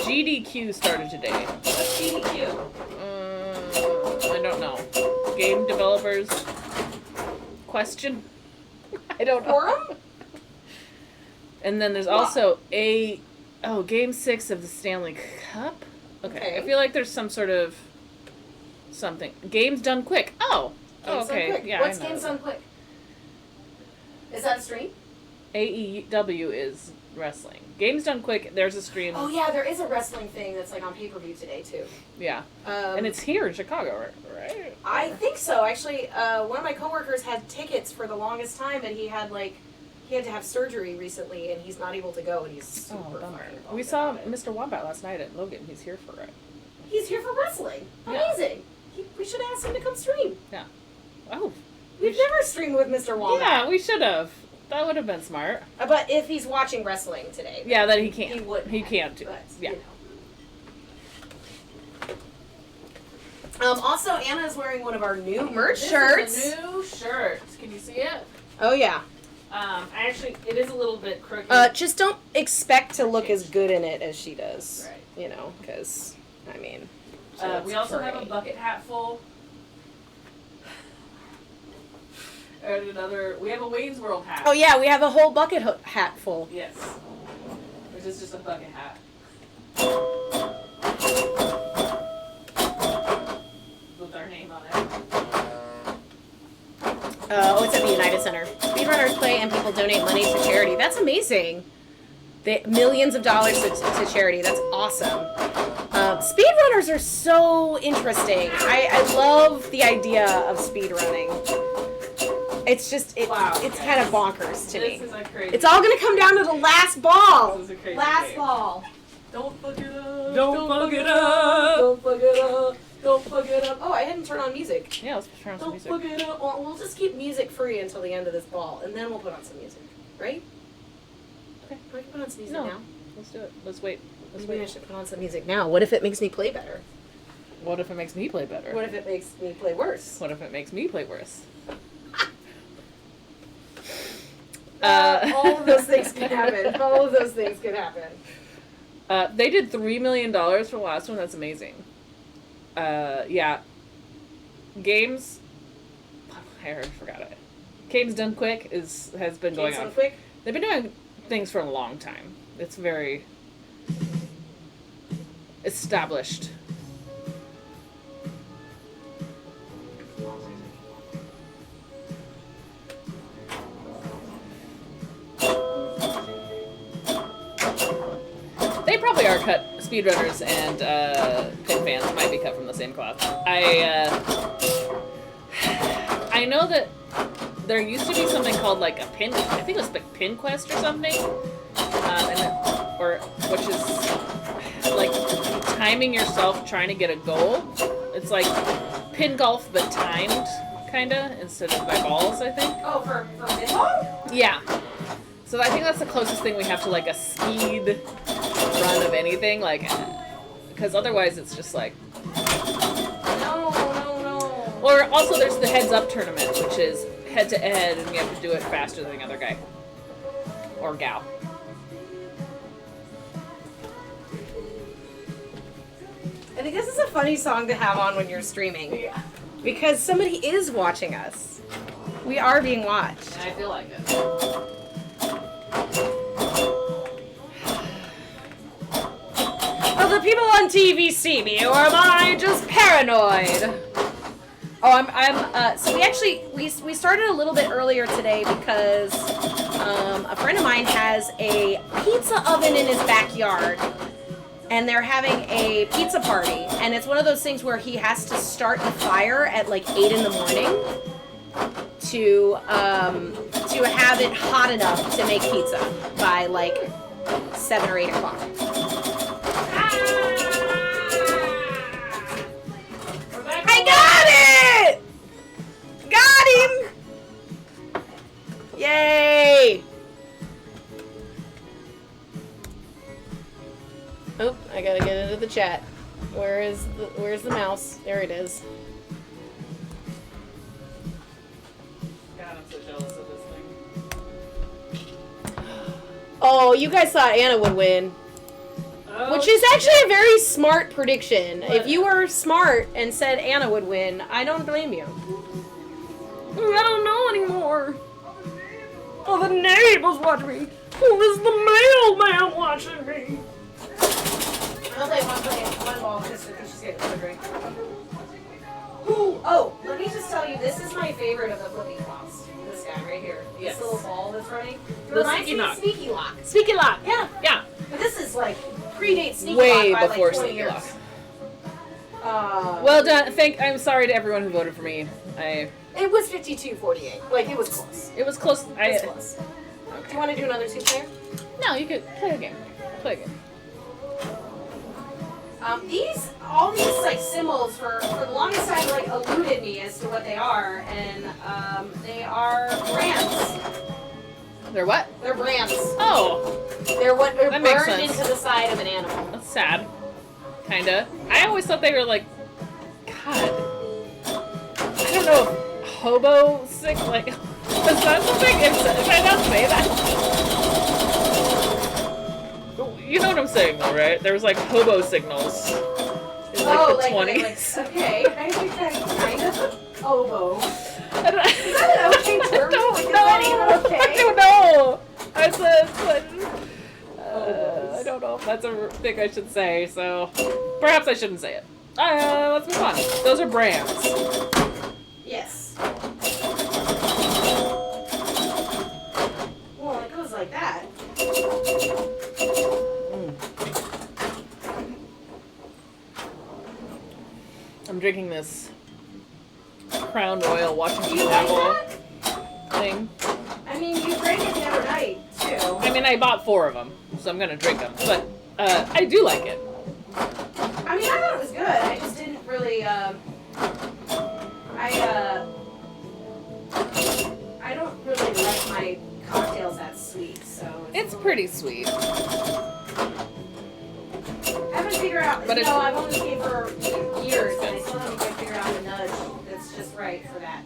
GDQ started today. What's GDQ? I don't know. Game developers question? I don't know. Forum? And then there's also Game 6 of the Stanley Cup? Okay. I feel like there's some sort of something. Games done quick. Oh. Games okay. Done Quick. Yeah. What's Games Done Quick? Is that a stream? AEW is wrestling. Games done quick. There's a stream. Oh yeah, there is a wrestling thing that's like on pay-per-view today too. Yeah. And it's here in Chicago, right? I think so. Actually, one of my coworkers had tickets for the longest time, and he had to have surgery recently, and he's not able to go, and he's super bummer. fucking We saw about it. Mr. Wombat last night at Logan. He's here for it. He's here for wrestling. Yeah. Amazing. We should ask him to come stream. Yeah. Oh. We've never streamed with Mr. Wombat. Yeah, we should have. That would have been smart. But if he's watching wrestling today, Yeah, that he can't. he would. He can't do. But, Yeah. you know. Also, Anna is wearing one of our new merch shirts. This is a new shirt. Can you see it? Oh yeah. Actually, it is a little bit crooked. Just don't expect to look as good in it as she does. Right. You know, because I mean. We also have a great. bucket hat full. And we have a Wayne's World hat. Oh yeah, we have a whole bucket hat full. Yes. Which is just a bucket hat. With our name on it. It's at the United Center. Speedrunners play and people donate money to charity. That's amazing. Millions of dollars to charity. That's awesome. Speedrunners are so interesting. I love the idea of speedrunning. It's just, it's kind of bonkers to me. This is a crazy. It's all going to come down to the last ball. This is a crazy Last game. ball. Don't fuck it up. Don't fuck it up. Don't fuck it up. Don't fuck it up. Oh, I didn't turn on music. Yeah, let's turn on some Don't music. fuck it up. Well, we'll just keep music free until the end of this ball, and then we'll put on some music. Right? Okay. I can put on some music No. now. Let's do it. Let's wait. Maybe I should put on some music now. What if it makes me play better? What if it makes me play better? What if it makes me play worse? What if it makes me play worse? All of those things can happen. All of those things can happen. They did $3 million for the last one. That's amazing. Yeah. Games. I already forgot it. Games Done Quick has been going on. Quick. They've been doing things for a long time. It's very established. They probably are cut. Speedrunners and pit fans might be cut from the same cloth. I know that there used to be something called like a pin. I think it was like Pin Quest or something, which is like timing yourself trying to get a goal. It's like pin golf but timed, kinda, instead of by balls. I think. Oh, for pinball? Yeah. So I think that's the closest thing we have to like a speed run of anything, like, because otherwise it's just like. No. Or also there's the heads up tournament, which is head to head, and you have to do it faster than the other guy or gal. I think this is a funny song to have on when you're streaming. Yeah. Because somebody is watching us. We are being watched. And I feel like it. Will the people on TV see me, or am I just paranoid? Oh, so we started a little bit earlier today because a friend of mine has a pizza oven in his backyard, and they're having a pizza party, and it's one of those things where he has to start the fire at like 8 in the morning to have it hot enough to make pizza by like 7 or 8 o'clock. I got it! Got him! Yay! Oh, I gotta get into the chat. Where's the mouse? There it is. God, I'm so jealous of this thing. Oh, you guys thought Anna would win. Oh, Which is actually a very smart prediction. If you were smart and said Anna would win, I don't blame you. I don't know anymore. Oh, the neighbors watch me. Oh, is the mailman watching me? I'll play one ball just because she's getting hungry. Ooh, oh, let me just tell you, this is my favorite of the flipping flops. This guy right here. Yes. This little ball that's running. It The reminds me Sneaky of Lock. Sneaky Lock. Sneaky Lock. Yeah. Yeah. But this is like predates Sneaky Way Lock by before like 20 Sneaky years. Lock. Well done. I'm sorry to everyone who voted for me. It was 52-48. Like, it was close. It was close. It was close. Do you want to do another 2-player? No, you could play a game. Play a game. All these like symbols for the longest time like eluded me as to what they are, and they are brands. They're what? They're brands. Oh, They're what are That makes burned sense. into the side of an animal. that's sad. Kinda. I always thought they were like, God. I don't know. Hobo sick. Like, is that something? If I not say that. You know what I'm saying, though, right? There was like hobo signals in like the 20s. Okay, I think that's kind of oboe. I don't, Is that an okay term? I don't Like, is know. that even okay? I don't know. I said, I don't know if that's a thing I should say, so perhaps I shouldn't say it. Let's move on. Those are brands. Yes. Well, it goes like that. I'm drinking this Crown Royal Washington You like apple thing. I mean, you drank it the other night, too. I mean, I bought 4 of them, so I'm gonna drink them. But I do like it. I mean, I thought it was good. I just didn't really, I don't really like my cocktails that sweet, so. It's pretty sweet. I haven't figured out, But I've only stayed for years, and I still haven't quite figured out the nudge that's just right for that.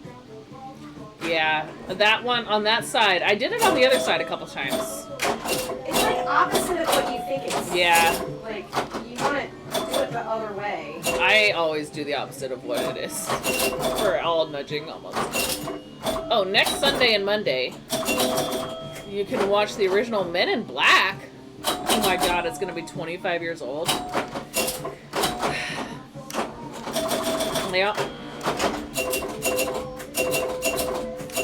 Yeah, that one on that side. I did it on the other side a couple times. It's like opposite of what you think it is. Yeah, Like, you want to do it the other way. I always do the opposite of what it is. For all nudging, almost. Oh, next Sunday and Monday, you can watch the original Men in Black. Oh my God, it's gonna be 25 years old. Yeah.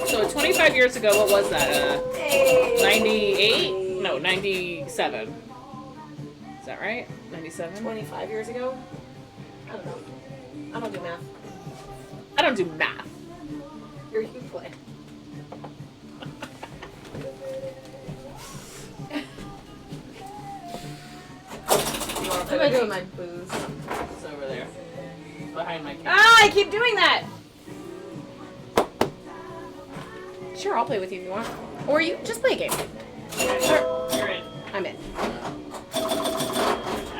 So 25 years ago, what was that? 98? No, 97. Is that right? 97? 25 years ago? I don't know. I don't do math. I don't do math. You play. What am I doing with my booze? It's over there. Behind my camera. Ah, I keep doing that! Sure, I'll play with you if you want. Or you just play a game. Yeah, sure. You're in. I'm in. I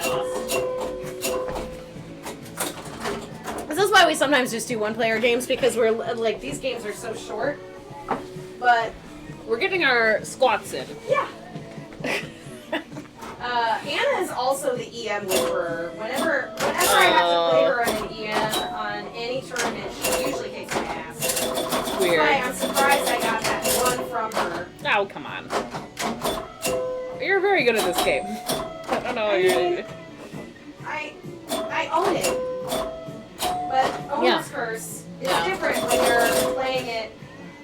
lost. This is why we sometimes just do one-player games, because we're like, these games are so short. But We're getting our squats in. yeah. Anna is also the EM whisperer. Whenever I have to play her in an EM on any tournament, she usually kicks my ass. That's Weird. why I'm surprised I got that one from her. Oh, come on. You're very good at this game. I don't know what you're doing. I own it. But owner's curse. It's different when you're playing it.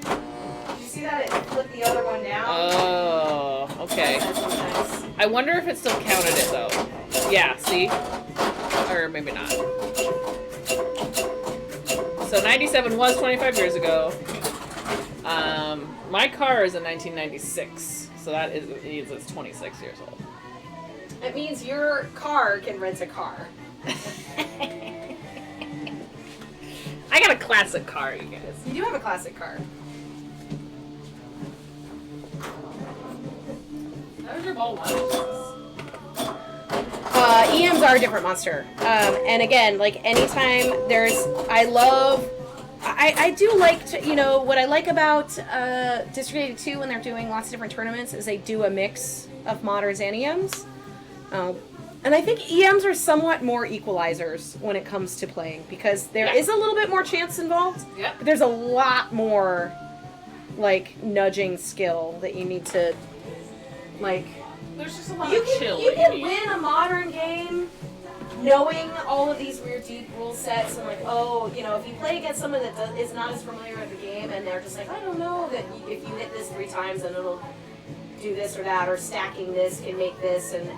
Did you see that it flipped the other one down? Oh, okay. I wonder if it still counted it though. Yeah, see? Or maybe not. So 97 was 25 years ago. My car is a 1996, so that means it's 26 years old. It means your car can rent a car. I got a classic car, you guys. You do have a classic car. That was your ball one. EMs are a different monster. And again, like anytime I do like to, what I like about District 82 when they're doing lots of different tournaments is they do a mix of modders and EMs. And I think EMs are somewhat more equalizers when it comes to playing because there is a little bit more chance involved. Yeah. But there's a lot more, like, nudging skill that you need to, like... There's just a lot of chill. You can win a modern game knowing all of these weird deep rule sets and like, if you play against someone that is not as familiar with the game and they're just like, I don't know that if you hit this 3 times then it'll do this or that, or stacking this can make this, and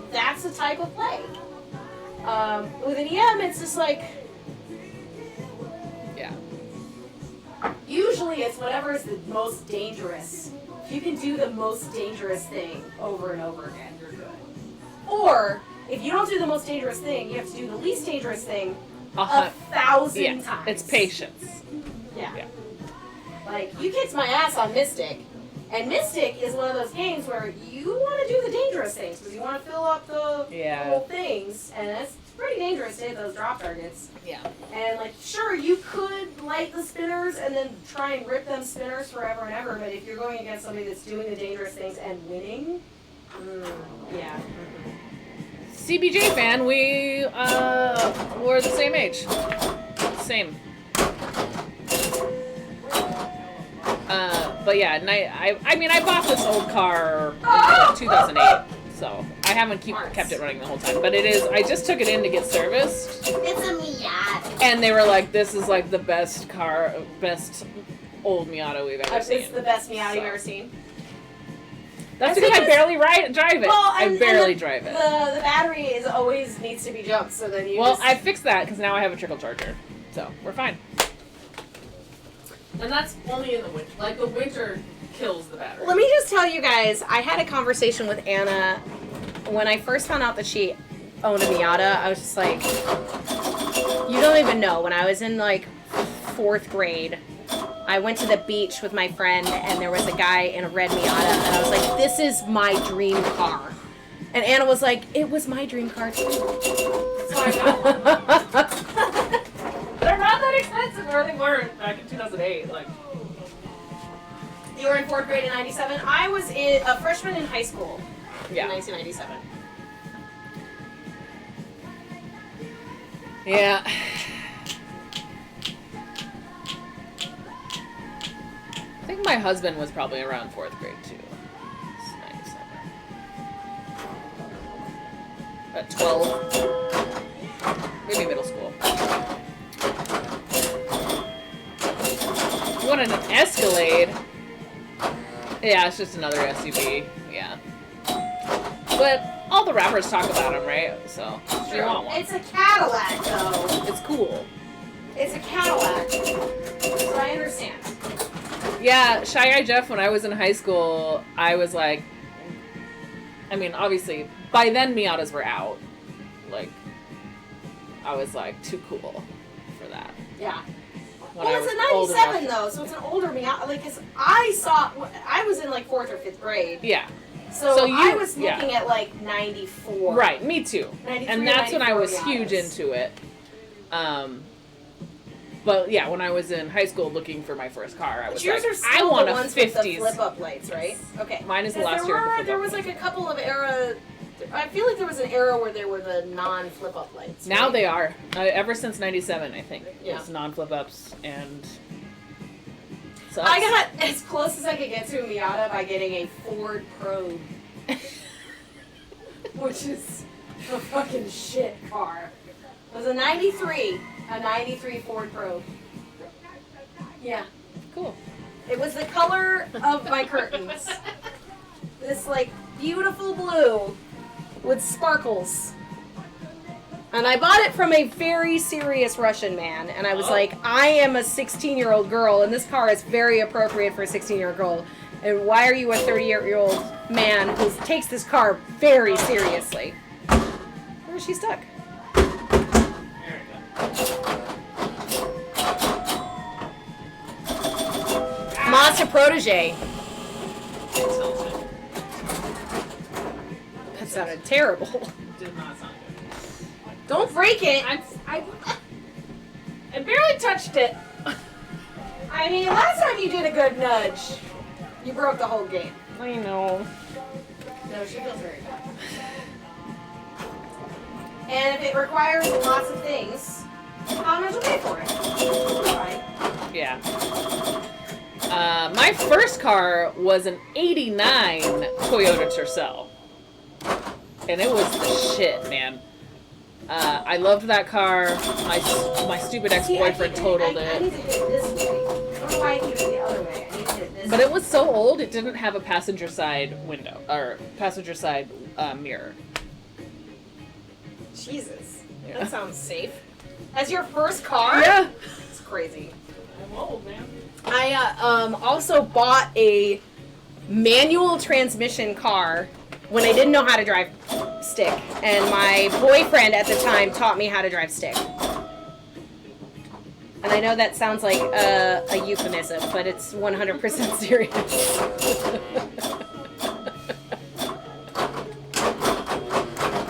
that's the type of play. With an EM, it's just like, usually it's whatever is the most dangerous. If you can do the most dangerous thing over and over again, you're good. Or, if you don't do the most dangerous thing, you have to do the least dangerous thing 1,000 times. It's patience. Yeah. Like, you kicked my ass on Mystic, and Mystic is one of those games where you want to do the dangerous things, because you want to fill up the whole things, and it's pretty dangerous to hit those drop targets. Yeah. And, like, sure, you could light the spinners and then try and rip them spinners forever and ever, but if you're going against somebody that's doing the dangerous things and winning, yeah. CBJ fan, we were the same age. Same. But yeah, I bought this old car in 2008, so I haven't kept it running the whole time. But I just took it in to get serviced. It's a Miata. And they were like, this is like the best old Miata we've ever seen. It's the best Miata you've ever seen. That's because I barely drive it. Well, I barely drive it. The battery always needs to be jumped, so then you I fixed that because now I have a trickle charger, so we're fine. And that's only in the winter. Like, the winter kills the battery. Let me just tell you guys, I had a conversation with Anna when I first found out that she owned a Miata. I was just like, you don't even know. When I was in, like, 4th grade, I went to the beach with my friend, and there was a guy in a red Miata, and I was like, this is my dream car. And Anna was like, it was my dream car, too. So I got one. They're not that expensive, or they weren't back in 2008. Like, you were in 4th grade in 97? I was a freshman in high school in 1997. Yeah. I think my husband was probably around 4th grade, too. It's 97. At 12. Maybe middle school. You wanted an Escalade? Yeah, it's just another SUV. Yeah. But all the rappers talk about them, right? So, you want one. It's a Cadillac, though. It's cool. It's a Cadillac. So I understand. Yeah, Shy Eye Jeff, when I was in high school, I was like, I mean, obviously, by then Miatas were out. Like, I was like, too cool for that. Yeah. When Well, it's a 97 though, so it's an older Miata. Like, cause I was in like 4th or 5th grade. Yeah. So I was looking at like 94. Right, me too. 93 and that's when I was Miatas. huge into it. But yeah, when I was in high school looking for my first car, I was yours like, are still I want the a ones 50s. with the flip-up lights, right? Okay. Mine is the last year of the flip-up There was like a couple of I feel like there was an era where there were the non-flip-up lights. Now right? they are. Ever since 97, I think. Yeah. It's non-flip-ups and... Sucks. I got as close as I could get to a Miata by getting a Ford Probe. Which is a fucking shit car. It was a 93 Ford Probe. Yeah. Cool. It was the color of my curtains. This, like, beautiful blue with sparkles. And I bought it from a very serious Russian man. And I was like, I am a 16-year-old girl, and this car is very appropriate for a 16-year-old girl. And why are you a 38-year-old man who takes this car very seriously? Where is she stuck? Monster Protege. That sounded terrible. Did not sound good. Don't break it. I barely touched it. I mean, last time you did a good nudge, you broke the whole game. I know. No, she feels very bad. And if it requires lots of things, how much will pay for it? Fine. Yeah. My first car was an '89 Toyota Tercel. And it was the shit, man. I loved that car. My stupid ex-boyfriend totaled I it. need to hit it this way. I don't know why I keep it the other way. I need to hit it this But way. it was so old, it didn't have a passenger side window, or passenger side mirror. Jesus. Yeah. That sounds safe. As your first car? Yeah. It's crazy. I'm old, man. I also bought a manual transmission car when I didn't know how to drive stick. And my boyfriend at the time taught me how to drive stick. And I know that sounds like a euphemism, but it's 100% serious.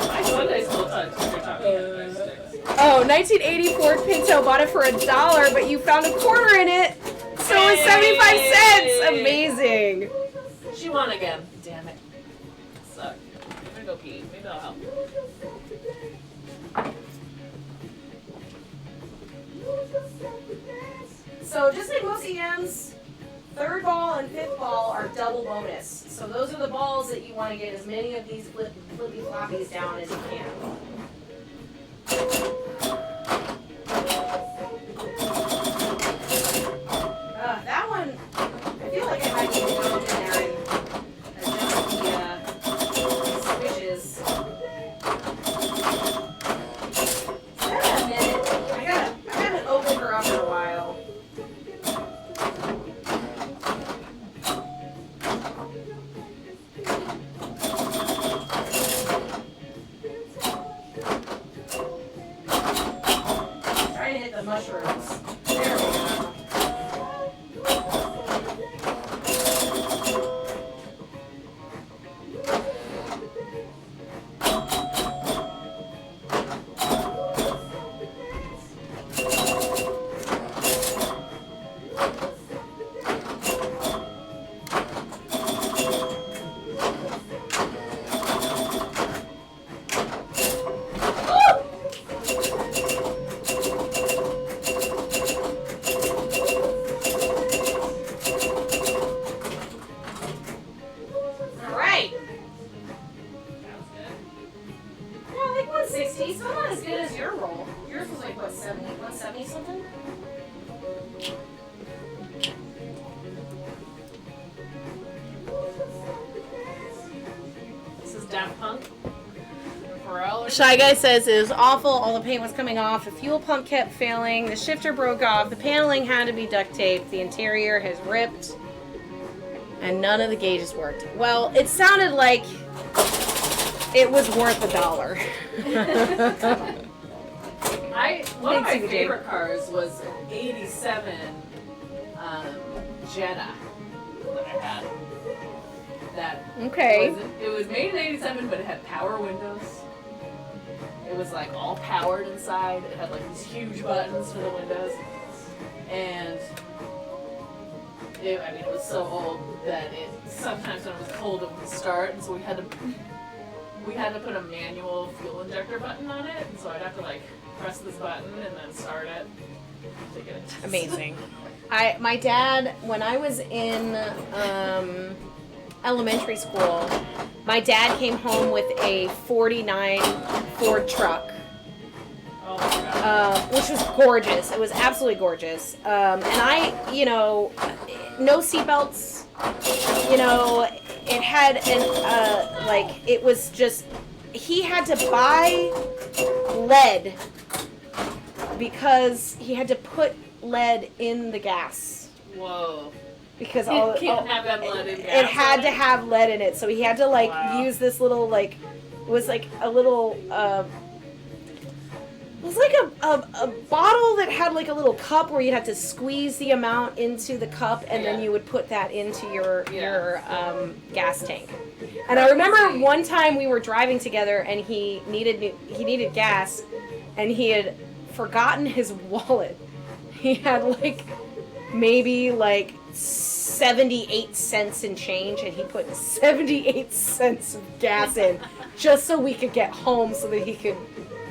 My Sunday school touch when you're talking about sticks. Oh, 1980 Ford Pinto, bought it for $1, but you found a quarter in it. So it was 75 cents. Amazing. She won again. Damn it. Suck. I'm gonna go pee. Maybe that'll help. So just like most EMs, third ball and fifth ball are double bonus. So those are the balls that you want to get as many of these flippy floppies down as you can. That one, I feel like I might need to go in there and adjust the squishes. It's been a minute. I haven't opened her up in a while. Trying to hit the mushrooms. There we go. All right. Yeah, like 160. So not as good as your roll. Yours was like what, 170 something? This is Daft Punk. Pharrell. Shy Guy says it was awful. All the paint was coming off. The fuel pump kept failing. The shifter broke off. The paneling had to be duct taped. The interior has ripped. And none of the gauges worked. Well, it sounded like it was worth $1. One of my Thanks, CJ. favorite cars was an '87 Jetta that I had. That Okay. it was made in '87, but it had power windows. It was like all powered inside. It had like these huge buttons for the windows, and it was so old that it sometimes when it was cold it wouldn't start, and so we had to put a manual fuel injector button on it, and so I'd have to like press this button and then start it to get it. to Amazing. My dad, when I was in elementary school, my dad came home with a '49 Ford truck. Oh my god. which was gorgeous. It was absolutely gorgeous. And I, no seatbelts. It had it was just, he had to buy lead because he had to put lead in the gas. Whoa. Because it can't have that lead in gas. It had to have lead in it, so he had to use this little it was like a little it was like a bottle that had like a little cup where you'd have to squeeze the amount into the cup and then you would put that into your gas tank. And I remember one time we were driving together and he needed gas and he had forgotten his wallet. He had maybe 78 cents in change and he put 78 cents of gas in just so we could get home so that he could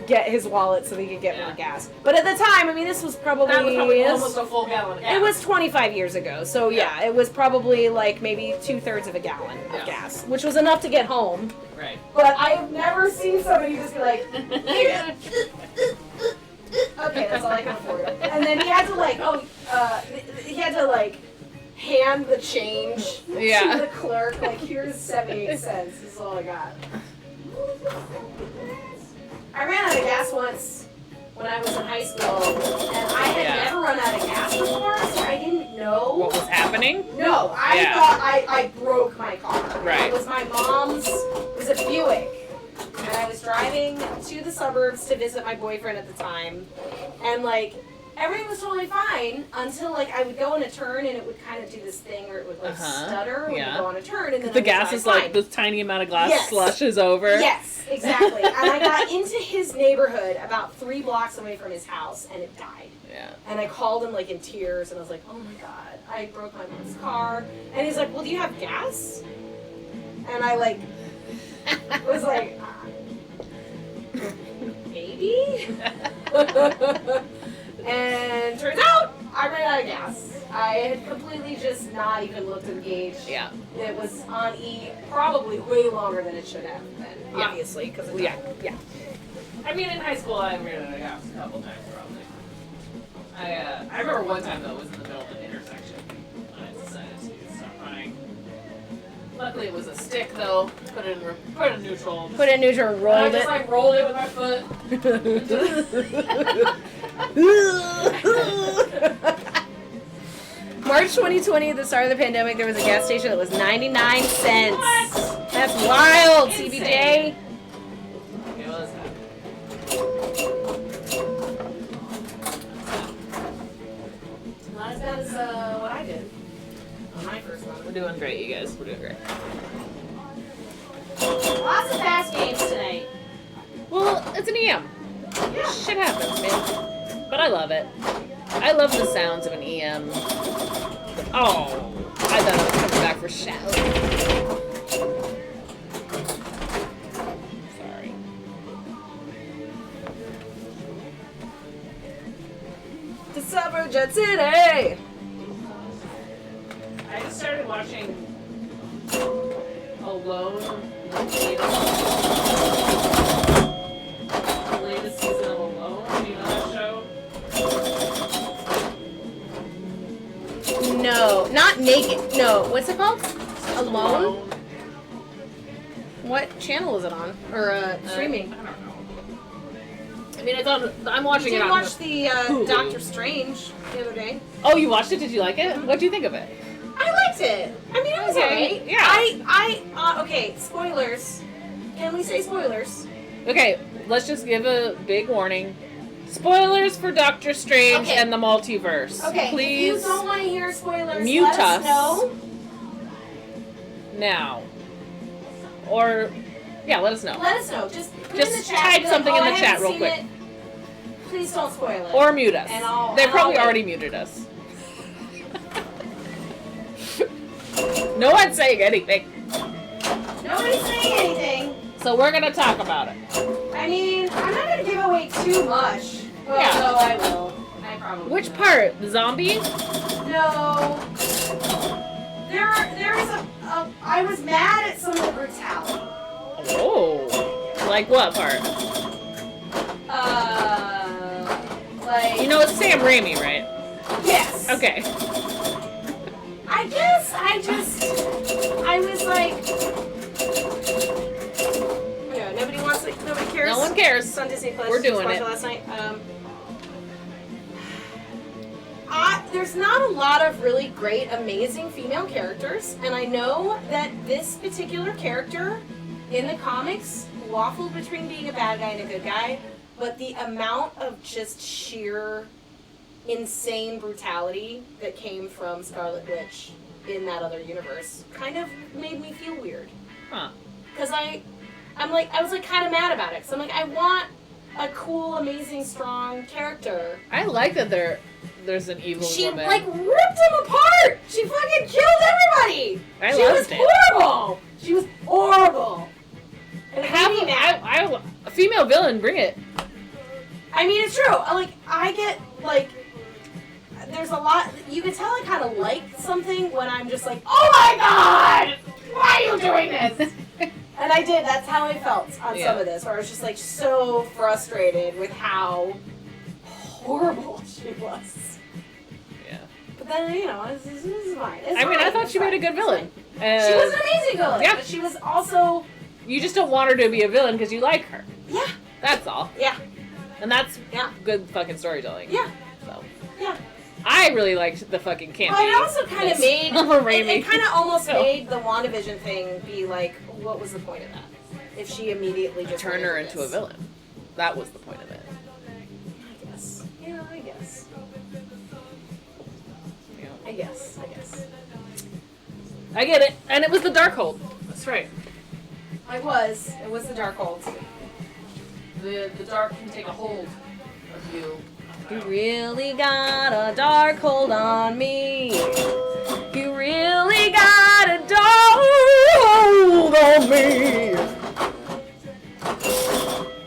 get his wallet so that he could get more gas. But at the time, I mean, this was probably almost a full gallon of gas. It was 25 years ago, so yeah, it was probably maybe 2/3 of a gallon of gas, which was enough to get home. Right. But I have never seen somebody just be like, okay, that's all I can afford. And then he had to hand the change to the clerk. Here's 78 cents. This is all I got. I ran out of gas once when I was in high school, and I had never run out of gas before, so I didn't know what was happening. No, I thought I broke my car. Right. It was my mom's. It was a Buick, and I was driving to the suburbs to visit my boyfriend at the time, and everything was totally fine until I would go in a turn and it would kind of do this thing where it would stutter when you go on a turn, and then the gas is this tiny amount of glass slushes over. Yes, exactly. And I got into his neighborhood about 3 blocks away from his house, and it died. Yeah. And I called him in tears, and I was like, "Oh my God, I broke my mom's car." And he's like, "Well, do you have gas?" And I was like, maybe. And turns out I ran out of gas. I had completely just not even looked at the gauge. Yeah. It was on E probably way longer than it should have been, obviously. Because yeah. I mean, in high school, I ran out of gas a couple times, probably. I remember one time, though, it was in the middle of an intersection. I decided to stop running. Luckily, it was a stick, though. Put it in neutral. Put it in neutral, rolled it. I just, rolled it with my foot. March 2020, at the start of the pandemic, there was a gas station that was 99 cents. What? That's wild, Insane. CBJ. It was Not as bad as what I did on my first one. We're doing great, you guys. We're doing great. Lots of fast games tonight. Well, it's an EM. Yeah. Shit happens, man. But I love it. I love the sounds of an EM. Oh, I thought I was coming back for shout. Sorry. To Suffragette City! I just started watching Alone. The latest season of Alone. Do you know that show? No, not Naked. No, what's it called? Alone? What channel is it on? Or streaming? I don't know. I mean, it's on. I'm watching it on. I did watch the Doctor Strange the other day. Oh, you watched it? Did you like it? What did you think of it? I liked it. I mean, it was alright. Yeah. Okay, spoilers. Can we say spoilers? Okay, let's just give a big warning. Spoilers for Doctor Strange and the multiverse. Okay, please. if you don't want to hear spoilers, mute let us us know. Now. Or, let us know. Let us know. Just put Just in the chat. type something in the I chat haven't real seen quick. it. Please don't spoil it. Or mute us. And They probably I'll already muted us. No one's saying anything. Nobody's saying anything. So we're going to talk about it. I mean, I'm not going to give away too much. Well, Yeah. no, I will. I probably Which will. part? The zombie? No. There is I was mad at some of the brutality. Oh. Like what part? know it's Sam Raimi, right? Yes. Okay. I guess I was like, yeah, nobody cares. No one cares. It's on Disney Plus. We're doing it. Last night. There's not a lot of really great, amazing female characters, and I know that this particular character in the comics waffled between being a bad guy and a good guy, but the amount of just sheer insane brutality that came from Scarlet Witch in that other universe kind of made me feel weird. Huh. Because I was like kind of mad about it. So I'm like, I want a cool, amazing, strong character. I like that there's an evil woman. She like ripped him apart. She fucking killed everybody. She was horrible. She was horrible. And a female villain, bring it. I mean, it's true. Like, I get like. There's a lot. You can tell I kind of like something when I'm just like, oh my god, why are you doing this? And I did. That's how I felt on some of this, where I was just like so frustrated with how horrible she was. Yeah. But then this is fine. I thought she made a good villain. She was an amazing villain. Yeah. But she was also. You just don't want her to be a villain because you like her. Yeah. That's all. Yeah. And that's good fucking storytelling. Yeah. So. Yeah. I really liked the fucking campy. Well, it also kind of made it kind of almost So. made the WandaVision thing be like, what was the point of that? If she immediately just turn her into a villain. That was the point of it. I guess. Yeah, I guess. Yeah. I guess. I get it. And it was the Darkhold. That's right. It was the Darkhold. The dark can take a hold of you. You really got a dark hold on me. You really got a dark hold on me.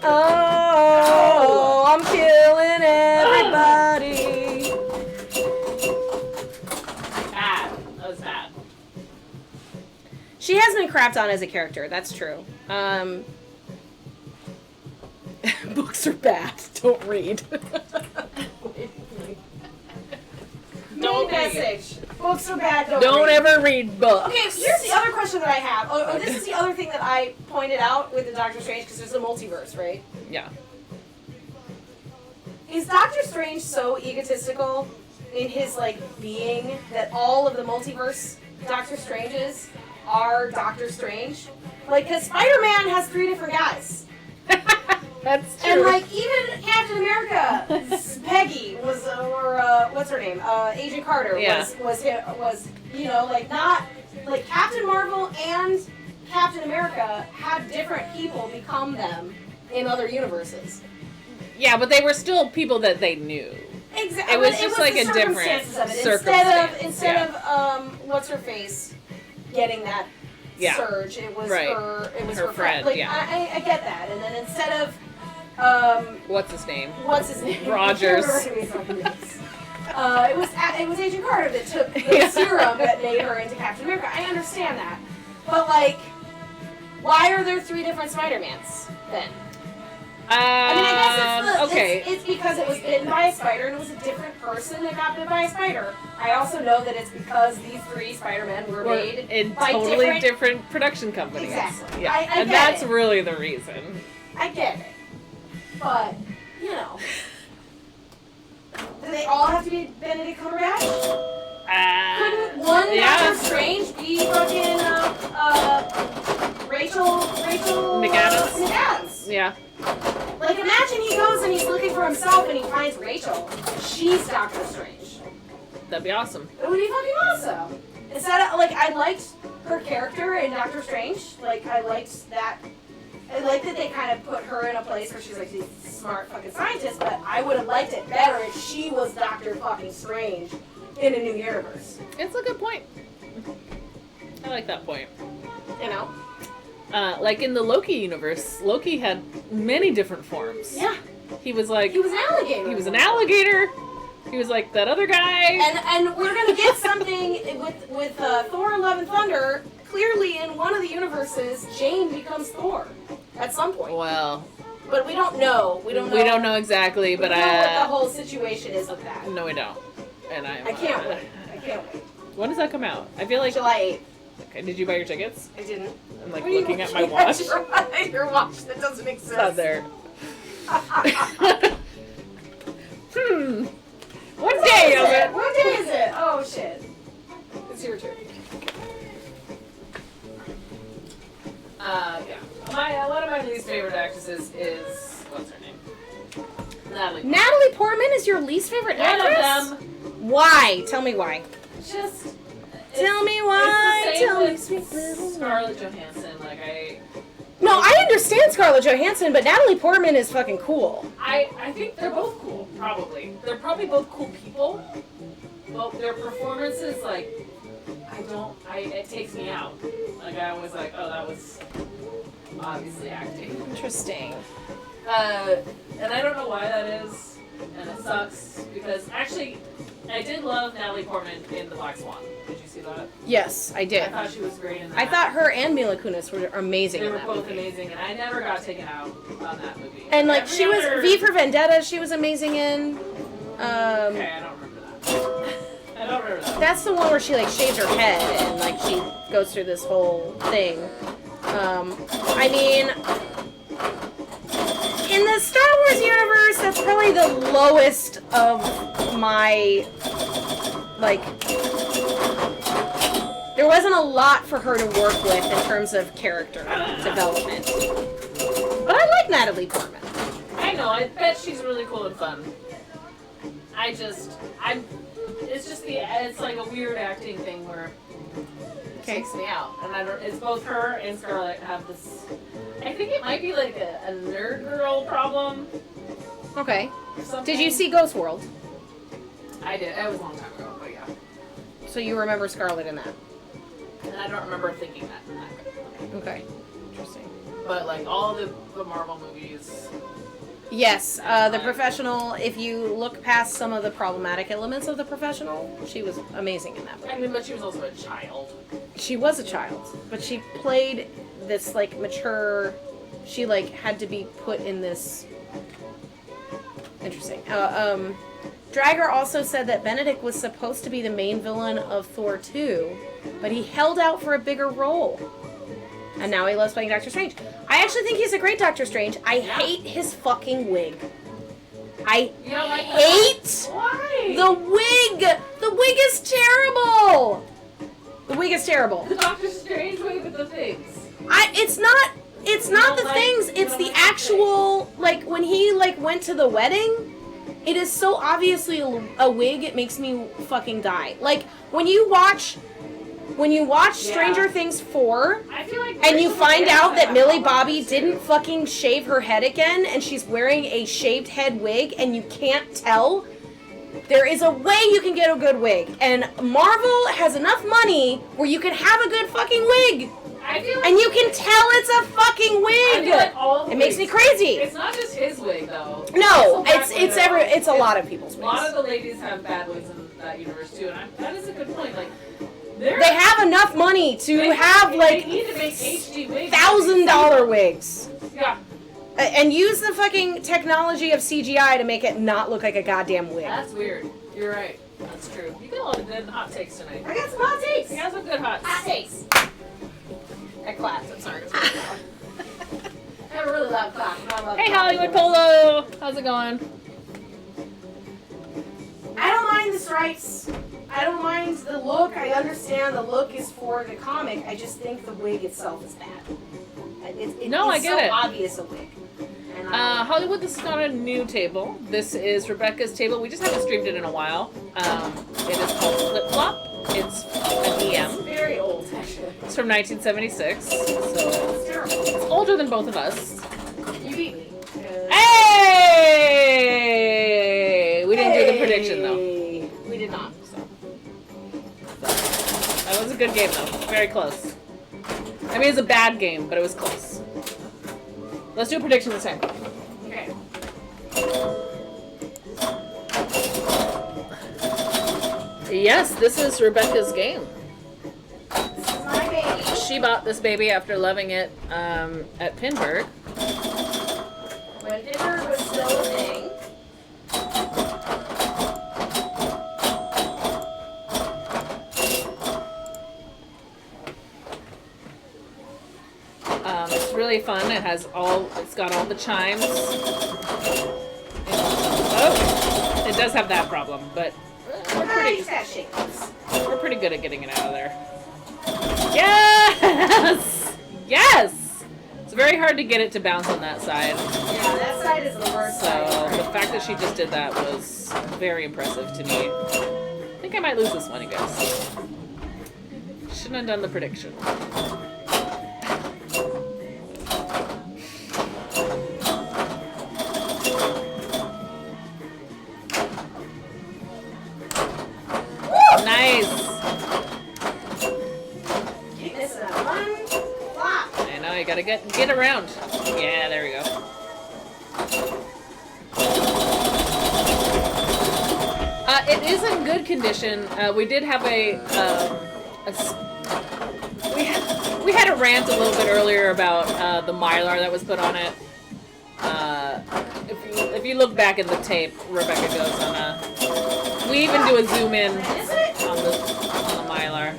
Oh, I'm killing everybody. Bad. That was bad. She has been crapped on as a character. That's true. Books are bad. Don't read. Don't message. Books are bad. Don't ever read books. Okay, here's the other question that I have. Oh, this is the other thing that I pointed out with the Doctor Strange, because there's a multiverse, right? Yeah. Is Doctor Strange so egotistical in his being that all of the multiverse Doctor Stranges are Doctor Strange? Because Spider-Man has 3 different guys. That's true. And even Captain America, Peggy was, what's her name? Agent Carter was not Captain Marvel and Captain America had different people become them in other universes. Yeah, but they were still people that they knew. Exactly. It was just like a different circumstance. Instead of what's her face getting that surge, it was her. It was her friend. I get that. And then instead of what's his name? Rogers. Rogers. It was Agent Carter that took the serum that made her into Captain America. I understand that, but why are there 3 different Spider-Mans then? I guess it's because it was bitten by a spider and it was a different person that got bit by a spider. I also know that it's because these 3 Spider-Men were made in by totally different production companies. Exactly. Yeah. I and get that's it. really the reason. I get it. But, do they all have to be Benedict Cumberbatch? Couldn't one Doctor Strange be fucking Rachel McAdams? Yeah. Imagine he goes and he's looking for himself and he finds Rachel. She's Doctor Strange. That'd be awesome. It would be fucking awesome. Instead of, I liked her character in Doctor Strange. I liked that. I like that they kind of put her in a place where she's this smart fucking scientist, but I would have liked it better if she was Doctor fucking Strange in a new universe. It's a good point. I like that point. In the Loki universe, Loki had many different forms. Yeah. He was an alligator. He was an alligator. He was like that other guy. And we're gonna get something with Thor: Love and Thunder. Clearly, in one of the universes, Jane becomes Thor at some point. Well, But we don't know. We don't know exactly, but we don't know what the whole situation is with that. No, we don't. And I can't wait. I can't wait. When does that come out? I feel like July 8th. Okay, did you buy your tickets? I didn't. I'm like looking at my watch. Your watch that doesn't exist. It's not there. What day is it? What day is it? Oh shit. It's your turn. Yeah. One of my least favorite actresses is what's her name? Natalie Portman is your least favorite actress? One of them. Why? Tell me why. Just tell me why. It's the same Tell me, with sweet little Scarlett Johansson. No, I understand Scarlett Johansson, but Natalie Portman is fucking cool. I think they're both cool. Probably. They're probably both cool people. But their performances, like, it takes me out. Like, I always like, oh, that was obviously acting. Interesting. And I don't know why that is, and it sucks, because actually, I did love Natalie Portman in The Black Swan. Did you see that? Yes, I did. I thought she was great in that. I thought her and Mila Kunis were amazing in that movie. They were both movie. amazing, and I never got taken out on that movie. And, like, she was V for Vendetta, she was amazing in. Okay, I don't remember that. I don't remember that. That's the one where she, like, shaves her head and, like, she goes through this whole thing. I mean, in the Star Wars universe, that's probably the lowest of my, like, there wasn't a lot for her to work with in terms of character development. But I like Natalie Portman. I know, I bet she's really cool and fun. It's like a weird acting thing where it takes me out. And it's both her and Scarlett have this, I think it might be like a nerd girl problem. Okay. Or something. Did you see Ghost World? I did. It was a long time ago, but yeah. So you remember Scarlett in that? And I don't remember thinking that in that. Okay. Interesting. But like all the Marvel movies. Yes, The Professional, if you look past some of the problematic elements of The Professional, she was amazing in that movie. I mean, but she was also a child. She was a child, but she played this, like, mature, she, like, had to be put in this, interesting. Drager also said that Benedict was supposed to be the main villain of Thor 2, but he held out for a bigger role. And now he loves playing Doctor Strange. I actually think he's a great Doctor Strange. I hate his fucking wig. I hate the wig. The wig is terrible. The wig is terrible. The Doctor Strange wig with the things. It's not the things. It's the actual, like, when he, like, went to the wedding. It is so obviously a wig. It makes me fucking die. Like, when you watch Stranger Things 4, I feel like and you find out that Millie Bobby didn't fucking shave her head again, and she's wearing a shaved head wig, and you can't tell, there is a way you can get a good wig. And Marvel has enough money where you can have a good fucking wig. I feel like And you can tell it's a fucking wig. Like all it makes me crazy. It's not just his wig though. No, it's a lot of people's wigs. A lot of the ladies have bad wigs in that universe too, and that is a good point. Like, they have enough money to have like $1,000 wigs. Yeah. And use the fucking technology of CGI to make it not look like a goddamn wig. That's weird. You're right. That's true. You got a lot of good hot takes tonight. I got some hot takes. You got some good hot takes. I clapped. I'm sorry. I have a really loud clap. Hey, Hollywood Polo. How's it going? I don't mind the stripes. I don't mind the look. I understand the look is for the comic. I just think the wig itself is bad. I get it. It's so obvious a wig. Hollywood, this is not a new table. This is Rebecca's table. We just haven't streamed it in a while. It is called Flip Flop. It's an EM. It's very old, actually. It's from 1976, so It's terrible. it's older than both of us. You beat me. Hey! We didn't do the prediction, though. We did not. That was a good game, though. Very close. I mean, it's a bad game, but it was close. Let's do a prediction this time. Okay. Yes, this is Rebecca's game. This is my baby. She bought this baby after loving it at Pinburg. When Dipper was still a thing. It's really fun. It's got all the chimes. Oh, it does have that problem, but we're pretty good at getting it out of there. Yes! Yes! It's very hard to get it to bounce on that side. Yeah, that side is the worst side. So the fact that she just did that was very impressive to me. I think I might lose this one, you guys. Shouldn't have done the prediction. Nice. Keep missing that one. Flop. I know, you gotta get around. Yeah, there we go. It is in good condition. We did have we had a rant a little bit earlier about the Mylar that was put on it. If you look back at the tape, Rebecca goes on a. We even do a zoom in on the Mylar.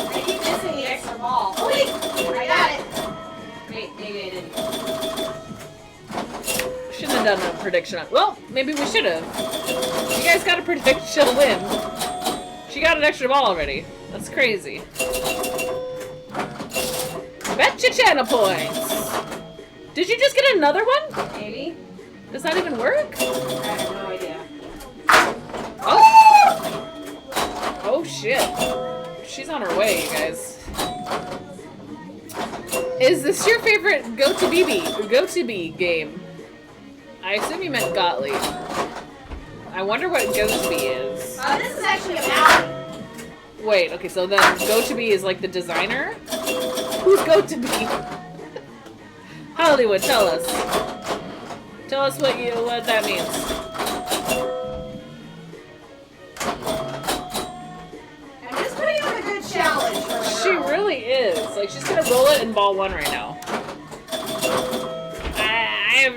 I keep missing the extra ball. Oh wait, I got it. Wait, maybe I didn't. Shouldn't have done a prediction. Well, maybe we should have. You guys got a prediction she'll win. She got an extra ball already. That's crazy. Betcha channel points. Did you just get another one? Maybe. Does that even work? I have no idea. Oh! Oh shit. She's on her way, you guys. Is this your favorite Go-To-Be game? I assume you meant Gottlieb. I wonder what Go-To-Be is. This is actually a ballad. Wait, okay, so then Go-To-Be is like the designer? Who's Go-To-Be? Hollywood, tell us. Tell us what that means. I'm just putting on a good challenge for her. She really is. Like, she's gonna roll it in ball one right now.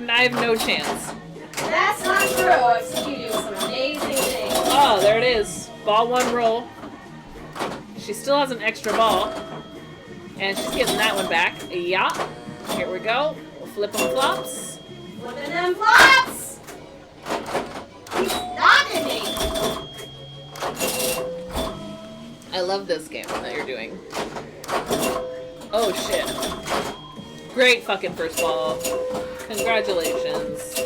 I have no chance. That's not true. I've seen you do some amazing things. Oh, there it is. Ball one roll. She still has an extra ball. And she's getting that one back. Yeah. Here we go. We'll flip them flops. Flipping them flops! He's knocking me! I love this game that you're doing. Oh shit. Great fucking first ball. Congratulations. He's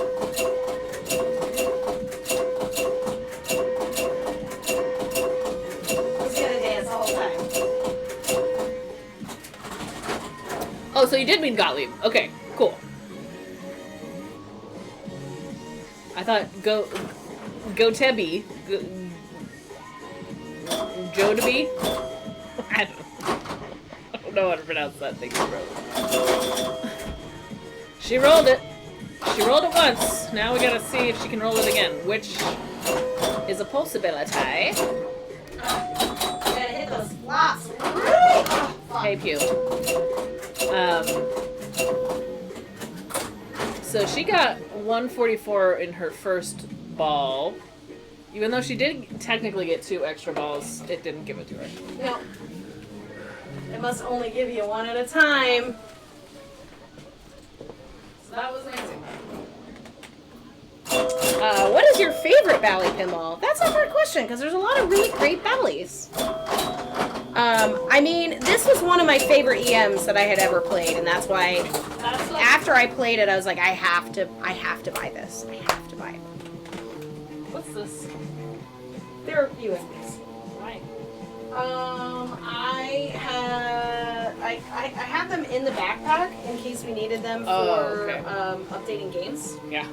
gonna dance the whole time. Oh, so you did mean Gottlieb. Okay, cool. I thought Go-To-Be. Joe-To-Be? I don't know how to pronounce that thing you wrote. She rolled it. She rolled it once. Now we gotta see if she can roll it again, which is a possibility. You gotta hit those flops. Hey, Pew. So she got 144 in her first ball. Even though she did technically get 2 extra balls, it didn't give it to her. No. It must only give you one at a time. So that was amazing. What is your favorite Bally pinball? That's a hard question because there's a lot of really great Ballies. I mean, this was one of my favorite EMs that I had ever played, and that's why after I played it, I was like, I have to buy this. I have to buy it. What's this? They're USBs. Right. I have them in the backpack in case we needed them for okay. updating games. Yeah.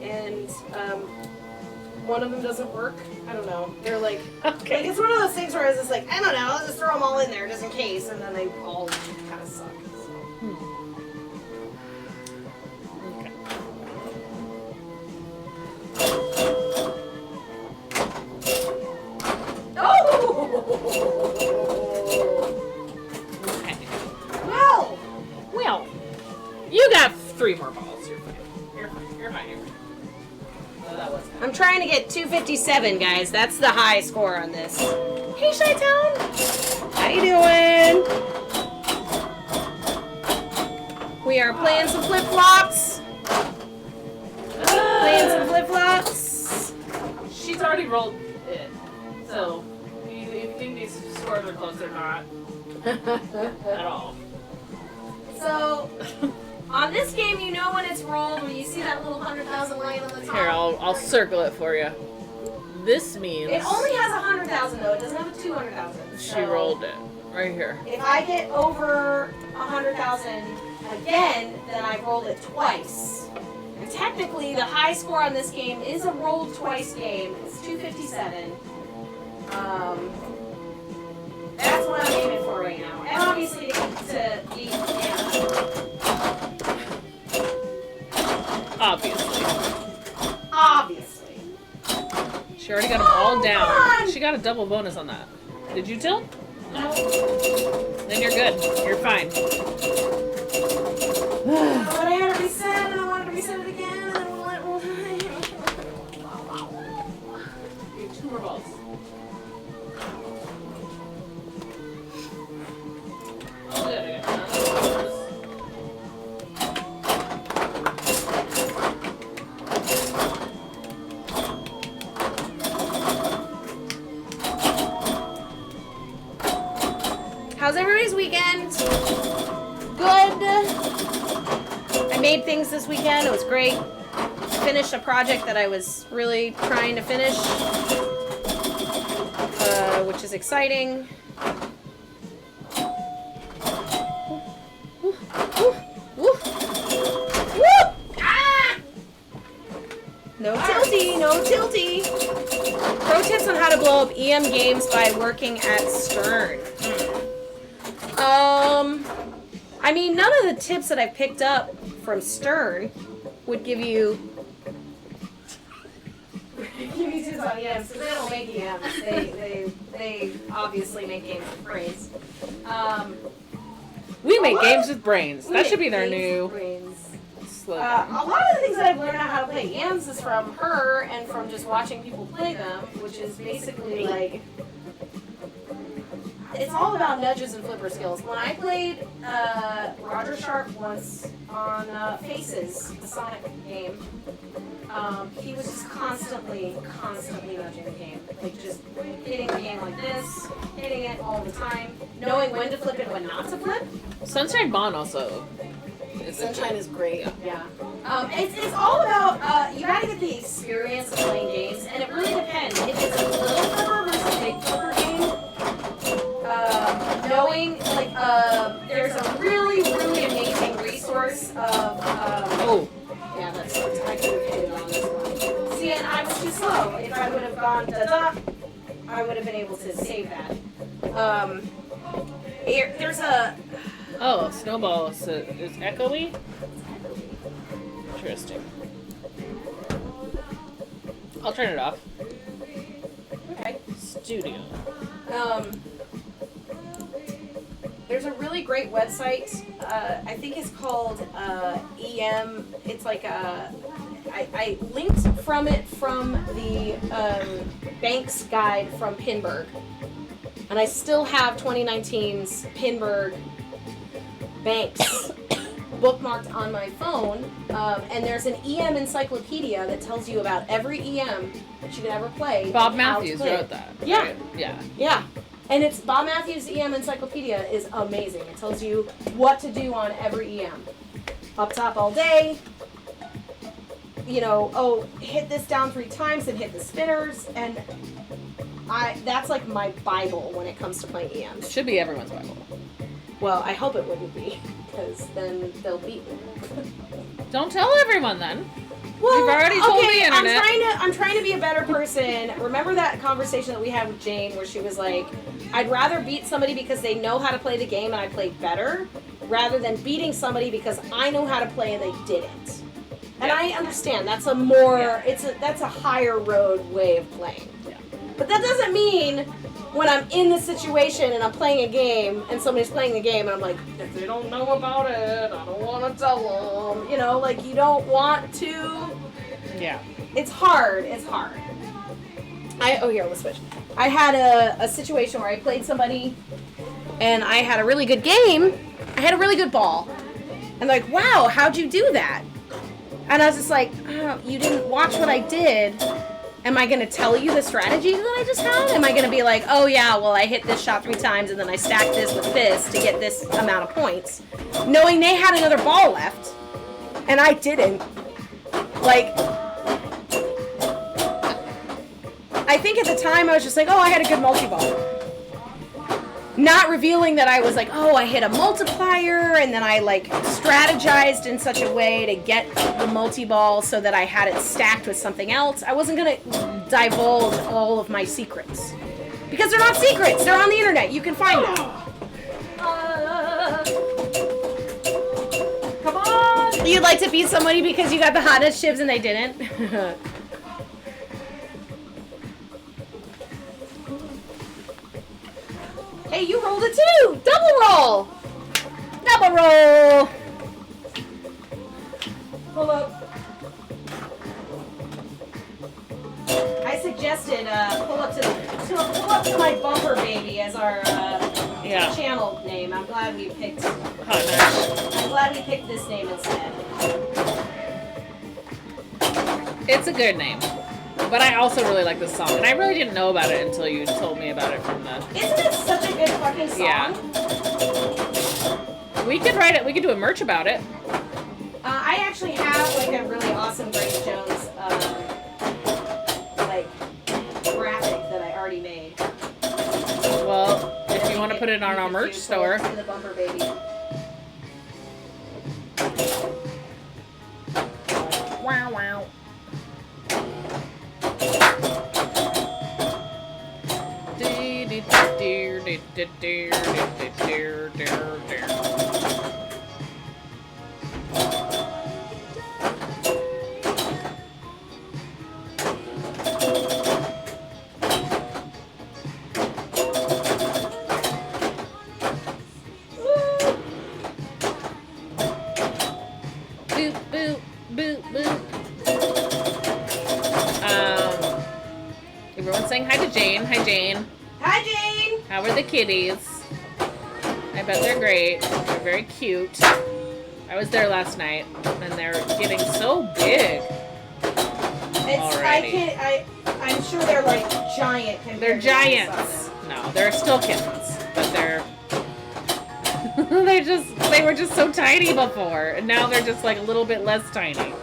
And one of them doesn't work. I don't know. They're like, Okay. like it's one of those things where I was just like, I don't know, I'll just throw them all in there just in case, and then they all kind of suck. So. Okay. Oh! Okay. hit 257, guys. That's the high score on this. Hey, Chi-Town. How you doing? We are playing some flip-flops. Playing some flip-flops. She's already rolled it, so you think these scores are close or not at all. So, on this game, you know when it's rolled, when you see that little 100,000 line on the top. Here, I'll circle it for you. This means It only has 100,000 though. It doesn't have a 200,000. she rolled it right here. If I get over 100,000 again, then I've rolled it twice. And technically, the high score on this game is a rolled twice game. It's 257. That's what I'm aiming for right now. And obviously to beat Anna. Obviously. Obviously. She already got them all down. come on! She got a double bonus on that. Did you tilt? No. Then you're good. You're fine. But I had to reset, and I wanted to reset it again, and then we'll let roll time. You have 2 more balls. Oh, there we go. How's everybody's weekend? Good. I made things this weekend. It was great. Finished a project that I was really trying to finish, which is exciting. Woo, woo, woo, woo. Ah! No tilty, no tilty. Pro tips on how to blow up EM games by working at Stern. I mean, none of the tips that I picked up from Stern would give you tips on EMs, because they don't make EMs. They obviously make games with brains. We make games with brains. We That make should be their games new with brains. slogan. A lot of the things that I've learned how to play EMs is from her and from just watching people play them, which is basically like, it's all about nudges and flipper skills. When I played Roger Sharp once on Faces, the Sonic game, he was just constantly nudging the game. Like just hitting the game like this, hitting it all the time, knowing when to flip and when not to flip. Sunshine Bond also. Sunshine is great. Yeah. It's all about, you gotta get the experience of playing games, and it really depends. If it's a little flipper versus a big flipper game, knowing, like, there's a really amazing resource of, Oh. yeah, that's, I could have hit it on this one. See, and I was too slow. If I would have gone da-da, I would have been able to save that. There's a... Oh, Snowball is echoey? Interesting. I'll turn it off. Okay. Studio. There's a really great website. I think it's called EM. It's like I linked from it from the Banks guide from Pinburg, and I still have 2019's Pinburg Banks bookmarked on my phone. And there's an EM encyclopedia that tells you about every EM that you can ever play. Bob and how to Matthews play it. wrote that. Yeah. Right? Yeah. Yeah. And it's Bob Matthews' EM Encyclopedia is amazing. It tells you what to do on every EM. Up top all day. You know, oh, hit this down 3 times and hit the spinners. And that's like my Bible when it comes to playing It EMs. should be everyone's Bible. Well, I hope it wouldn't be, because then they'll beat me. Don't tell everyone then. Well, You've already told the internet. I'm trying to be a better person. Remember that conversation that we had with Jane where she was like, I'd rather beat somebody because they know how to play the game and I played better, rather than beating somebody because I know how to play and they didn't. And I understand that's a more that's a higher road way of playing. Yeah. But that doesn't mean when I'm in the situation and I'm playing a game and somebody's playing the game and I'm like, if they don't know about it, I don't want to tell them. You know, like you don't want to. Yeah. It's hard. It's hard. here, let's switch. I had a situation where I played somebody, and I had a really good game. I had a really good ball. And like, wow, how'd you do that? And I was just like, oh, you didn't watch what I did. Am I going to tell you the strategy that I just had? Am I going to be like, oh yeah, well I hit this shot 3 times and then I stacked this with this to get this amount of points, knowing they had another ball left and I didn't. Like, I think at the time I was just like, oh, I had a good multi-ball. Not revealing that I was like, oh, I hit a multiplier, and then I like strategized in such a way to get the multi-ball so that I had it stacked with something else. I wasn't gonna divulge all of my secrets. Because they're not secrets, they're on the internet, you can find them. Come on! You'd like to beat somebody because you got the hottest chips and they didn't? Hey, you rolled a 2! Double roll! Double roll! Pull up. I suggested pull up to my bumper baby as our channel name. I'm glad we picked. I'm glad we picked this name instead. It's a good name. But I also really like the song, and I really didn't know about it until you told me about it from the... Isn't it such a good fucking song? Yeah. We could write it, we could do a merch about it. I actually have, like, a really awesome Grace Jones, like, graphic that I already made. Well, if you want to put it on our merch store... The bumper baby. Wow, wow. Boop, boop, boop, boop. Everyone's saying hi to Jane. Hi, Jane. Hi, Jane. How are the kitties? I bet they're great. They're very cute. I was there last night, and they're getting so big. I'm sure they're like giant. They're giants. No, they're still kittens, but they're. They were just so tiny before, and now they're just like a little bit less tiny.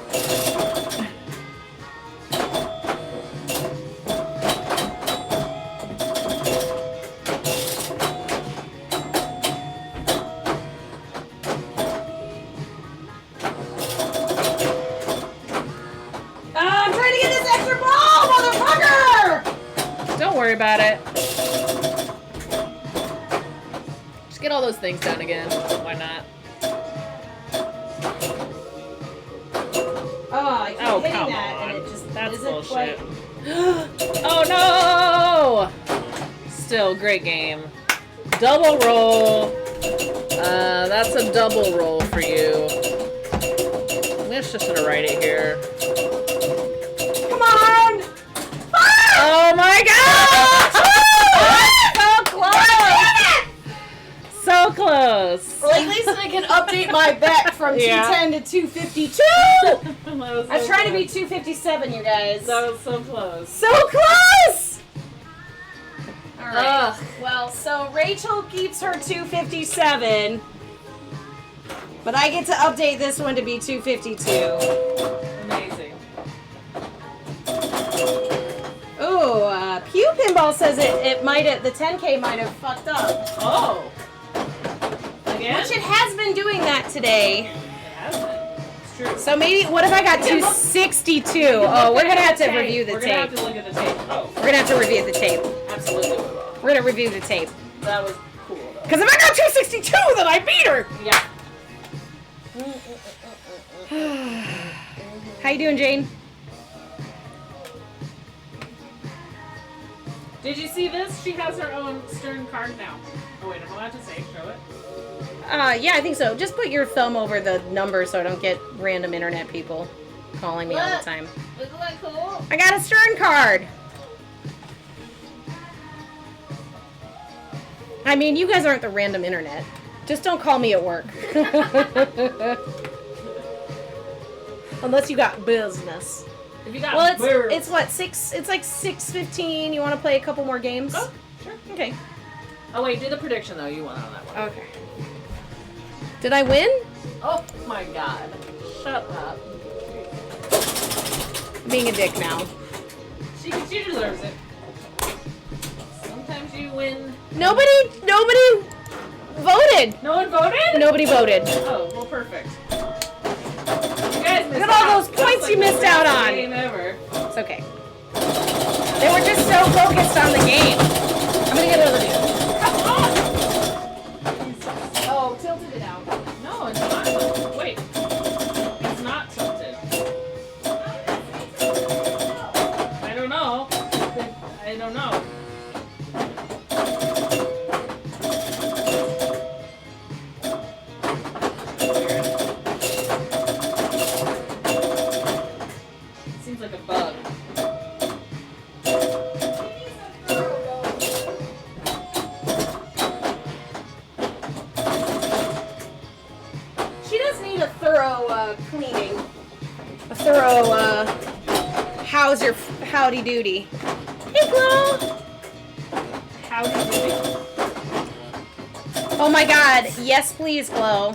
I'm trying to get this extra ball, motherfucker! Don't worry about it. Just get all those things done again. Why not? Oh, I keep hitting come that, on. and it just That's isn't bullshit. quite... Oh no! Still, great game. Double roll. That's a double roll for you. I'm just gonna write it here. Come on! Ah! Oh my god! So close! So close! Well, at least I can update my bet from 210 to 252! I was trying to be 257, you guys. That was so close. So close! Alright. Well, so Rachel keeps her 257. But I get to update this one to be 252. Amazing. Ooh, Pew Pinball says it might have, the 10K might have fucked up. Oh! Again? Which it has been doing that today. It hasn't. It's true. So maybe, what if I got 262? Oh, we're gonna have to review the We're gonna have tape. to look at the tape. Oh. We're gonna have to review the tape. Absolutely we will. We're gonna review the tape. That was cool though. Because if I got 262, then I beat her! Yeah. How you doing, Jane? Did you see this? She has her own Stern card now. Oh wait, I'm allowed to say, show it. Yeah, I think so. Just put your thumb over the number so I don't get random internet people calling me all the time. Isn't that cool? I got a Stern card! I mean, you guys aren't the random internet. Just don't call me at work. Unless you got business. If you got well, it's what, 6? It's like 6:15. You want to play a couple more games? Oh, sure. Okay. Oh wait, do the prediction though. You won on that one. Okay. Did I win? Oh my God! Shut up. Being a dick now. She deserves it. Sometimes you win. Nobody voted. No one voted? Nobody voted. Oh, well, perfect. You guys missed Look at all out. those points That's you like missed the out best on. Game ever. It's okay. They were just so focused on the game. I'm gonna get another beer. Come on! Oh, tilted it out. No, it's not. Wait. It's not tilted. I don't know. I don't know. Seems like a bug. She does need a thorough cleaning. A thorough how's your howdy doody. Hey, Glo. Howdy doody. Oh my God! Yes, please, Glo.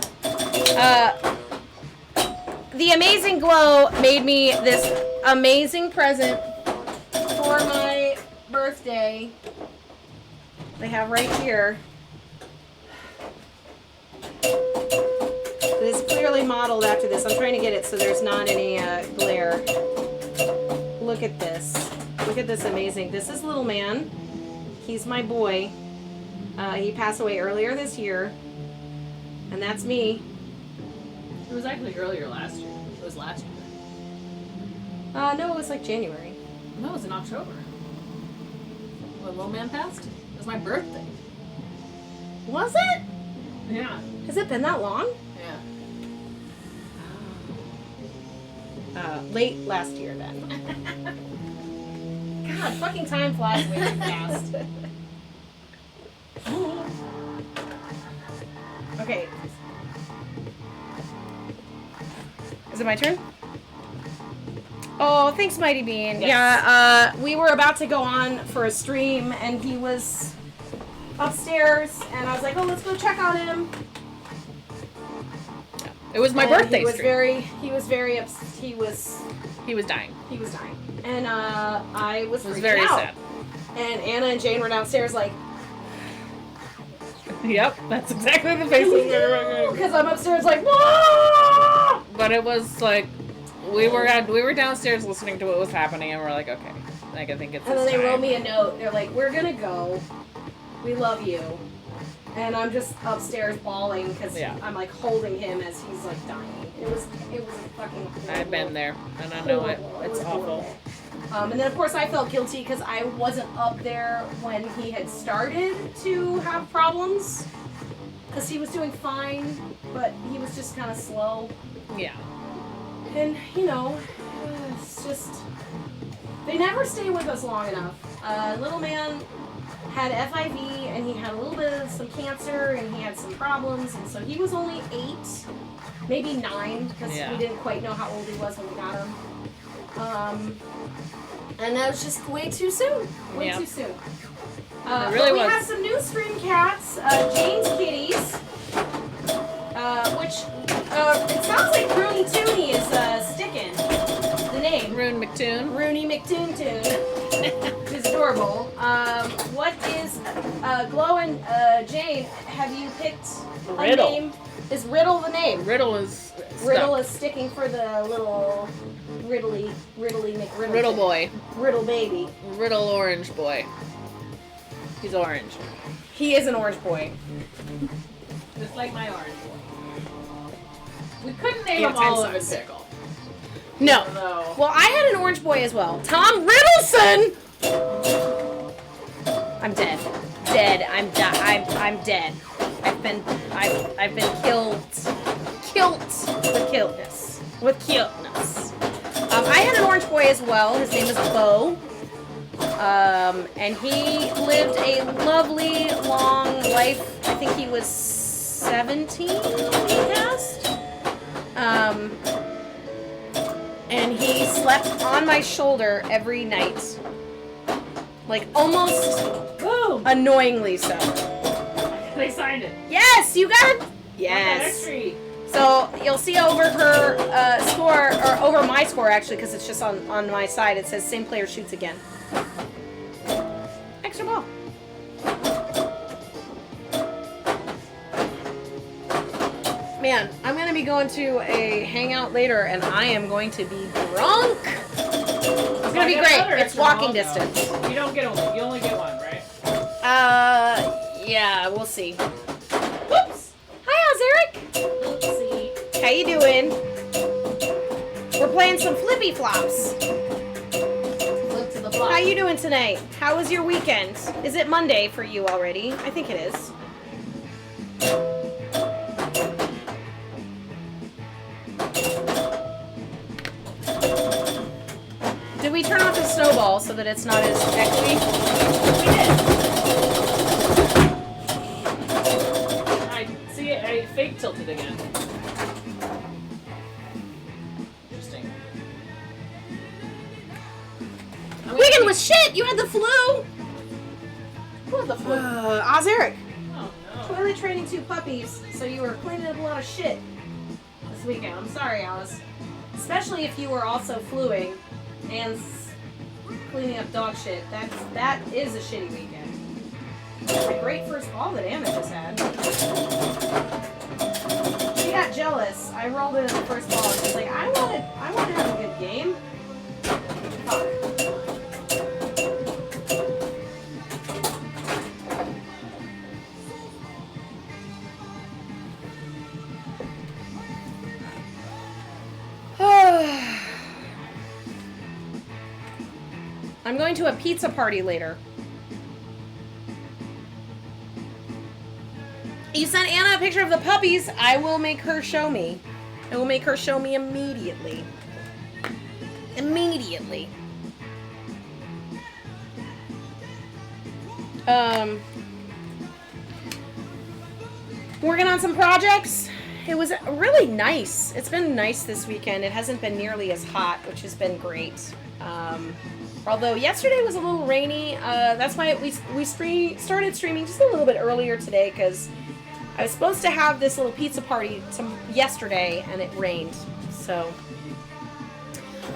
The amazing Glo made me this amazing present for my birthday. They have right here. It is clearly modeled after this. I'm trying to get it so there's not any glare. Look at this. Look at this amazing. This is Little Man. He's my boy. He passed away earlier this year. And that's me. It was actually earlier last year. It was last year. No, it was like January. No, it was in October. When Little Man passed? It was my birthday. Was it? Yeah. Has it been that long? Yeah. Late last year then. God, fucking time flies way too fast. Okay. Is it my turn? Oh, thanks, Mighty Bean. Yes. Yeah, we were about to go on for a stream, and he was upstairs, and I was like, oh, let's go check on him. It was my birthday He was stream. he was dying. He was dying. And I was It was freaking very out. sad. And Anna and Jane were downstairs like, Yep, that's exactly the faces we were making. because I'm upstairs like, whoa! But it was like we were downstairs listening to what was happening, and we're like, okay, like I think it's. And then this they wrote time. me a note. They're like, we're gonna go. We love you. And I'm just upstairs bawling because Yeah. I'm like holding him as he's like dying. It was fucking horrible. I've been there, and I know it. Horrible. It's was awful. horrible. And then of course I felt guilty because I wasn't up there when he had started to have problems. Because he was doing fine, but he was just kind of slow. Yeah. And, you know, it's just, they never stay with us long enough. Little Man had FIV, and he had a little bit of some cancer, and he had some problems, and so he was only 8, maybe 9, because Yeah. we didn't quite know how old he was when we got him. And that was just way too soon. Way Yeah. too soon. It really but we was. have some new stream cats, Jane's Kitties, which it sounds like Rooney Tooney is sticking the name. Rune McToon. Rooney McToontoon, which is adorable. What is Glow and Jane? Have you picked a Riddle. name? Is Riddle the name? Riddle is. Riddle stuck. is sticking for the little Riddly McRiddle. Riddle boy. Riddle baby. Riddle orange boy. He's orange. He is an orange boy. Just like my orange boy. We couldn't name Yeah, them all of 10 a cents. pickle. No. No. Well, I had an orange boy as well. Tom Riddleson. I'm dead. Dead. I'm dead. I've been killed. With killedness. I had an orange boy as well. His name is Bo. And he lived a lovely, long life. I think he was 17 when he passed. And he slept on my shoulder every night. Like, almost annoyingly so. They signed it. Yes, you got it. Yes. So you'll see over her score, or over my score actually, because it's just on my side. It says same player shoots again. Extra ball. Man, I'm going to be going to a hangout later, and I am going to be drunk. It's going to be great. It's walking distance. You don't get one. You only get one, right? Yeah, we'll see. Whoops. Hi, how's Eric? Oopsie. How you doing? We're playing some flippy flops. Flip to the flop. How you doing tonight? How was your weekend? Is it Monday for you already? I think it is. Did we turn off the snowball so that it's not as echoey? I see it. I fake tilted again. Interesting. Weekend was shit! You had the flu! Who had the flu? Eric. Oh no. Toilet training 2 puppies, so you were cleaning up a lot of shit this weekend. I'm sorry, Alice. Especially if you were also fluing and cleaning up dog shit. That is a shitty weekend. A great first ball that Anna just had. She got jealous. I rolled in the first ball and she's like, I want to have a good game. Fuck. I'm going to a pizza party later. You sent Anna a picture of the puppies. I will make her show me. I will make her show me immediately. Immediately. Working on some projects. It was really nice. It's been nice this weekend. It hasn't been nearly as hot, which has been great. Although yesterday was a little rainy. That's why we started streaming just a little bit earlier today, because I was supposed to have this little pizza party yesterday, and it rained. So,